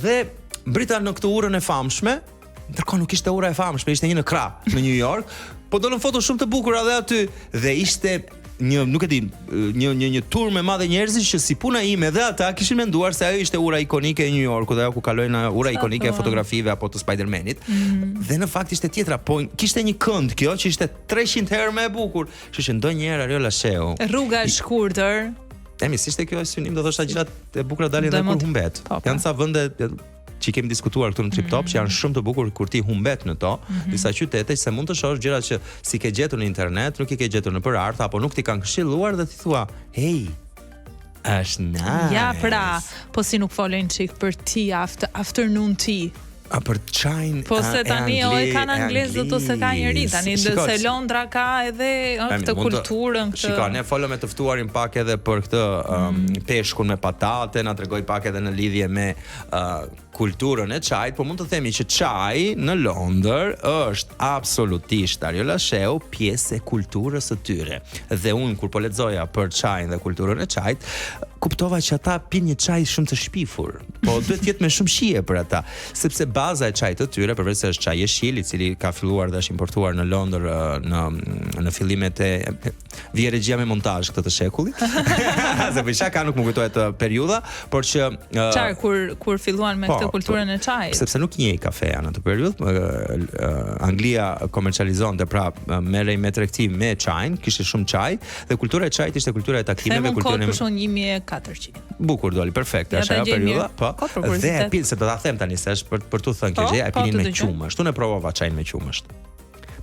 S1: Dhe mbrita në këtë urën e famshme, ndërkohë nuk ishte ura e famshme, ishte një në krah në New York, po dolën foto shumë të bukura edhe aty dhe ishte nuk e di, një tur me madhe njerëzish që si puna ime dhe ata kishin menduar se ajo ishte ura ikonike e New Yorkut, ajo ku kalojnë ura ikonike e fotografive apo të Spider-Manit. Dhe në fakt ishte tjetra, po kishte një kënd kjo që ishte 300 herë më e bukur. Kështu që ndonjëherë ajo lasheu.
S2: Rruga e shkurtër.
S1: Si ishte kjo synim, do thoshta gjërat e bukura dalin edhe kur humbet. Janë ca vende që kemi diskutuar këtu në Trip Top që janë shumë të bukur kur ti humbet në to, disa qytete që se mund të shohësh gjëra që si ke gjetur në internet, nuk i ke gjetur në art apo nuk ti kanë këshilluar dhe ti thua, "Hey, është nice."
S2: Ja pra, po si nuk folën çik për tea, afternoon tea.
S1: A për çajin
S2: po se tani e kanë anglezët ose ka njëri tani se Londra ka edhe këtë kulturën këtë.
S1: Shikoj, ne folëm me të ftuarin pak edhe për këtë peshkun me patate, na tregoi pak edhe në lidhje me kulturën e çajit, po mund të themi që çaji në Londër është absolutisht Ariollasheu pjesë e kulturës së tyre. Dhe unë kur po lexoja për çajin dhe kulturën e çajit, kuptova që ata pinë një çaj shumë të shpifur, po duhet të jetë me shumë shije për ata, sepse baza e çajit të tyre, përveç se është çaj jeshil, i cili ka filluar dhe është importuar në Londër në fillimet e vije regjia me montazh këtë të shekullit. Se për çka nuk më kujtohet periudha, por që
S2: çaj kur filluan me këtë kulturën e çajit.
S1: Sepse nuk njeh kafeja në atë periudhë, Anglia komercializonte, pra merrej me tregti me çajin, kishte shumë çaj dhe kultura e çajit ishte kultura e takimeve, kultura
S2: e 1400.
S1: Bukur doli, perfekt, është ajo periudha, po. Dhe e pin se do ta them tani se është për tu thënë kjo gjë, e pinin me qumësht. Unë e provova çajin me qumësht.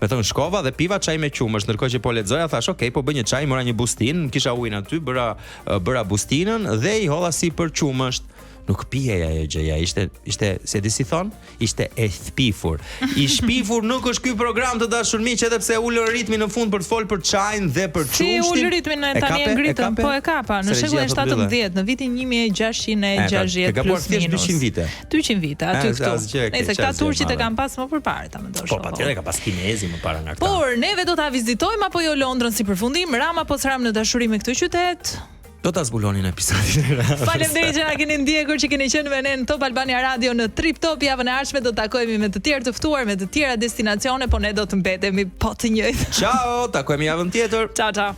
S1: Me thënë shkova dhe piva çaj me qumësht, ndërkohë që po lexoja thash, "Ok, po bëj një çaj, mora një bustinë, kisha ujin aty, bëra bustinën dhe i holla si për qumësht." Nuk pijeja ajo gjëja, ishte se di si thon, ishte e thpifur. I shpifur nuk është ky program të dashur miq, edhe pse ulën ritmin në fund për të folur për çajin dhe për çumshtin.
S2: Si ulën ritmin tani e ngritëm, po e kapa në shekullin 17, në vitin 1660 plus minus.
S1: 200 vite.
S2: 200 vite aty këtu. Nëse këta turqit e kanë pas më përpara, ta mendosh.
S1: Po patjetër ka pas kinezi më para nga këta.
S2: Por neve do ta vizitojmë apo jo Londrën si përfundim, Rama po sram në dashuri me këtë qytet.
S1: Do ta zbulonin episodin.
S2: Faleminderit që na keni ndjekur, që keni qenë me ne në Top Albania Radio në Trip Top. Javën e ardhshme do të takohemi me të tjerë të ftuar, me të tjera destinacione, po ne do të mbetemi po të njëjtë.
S1: Ciao, takohemi javën tjetër.
S2: Ciao, ciao.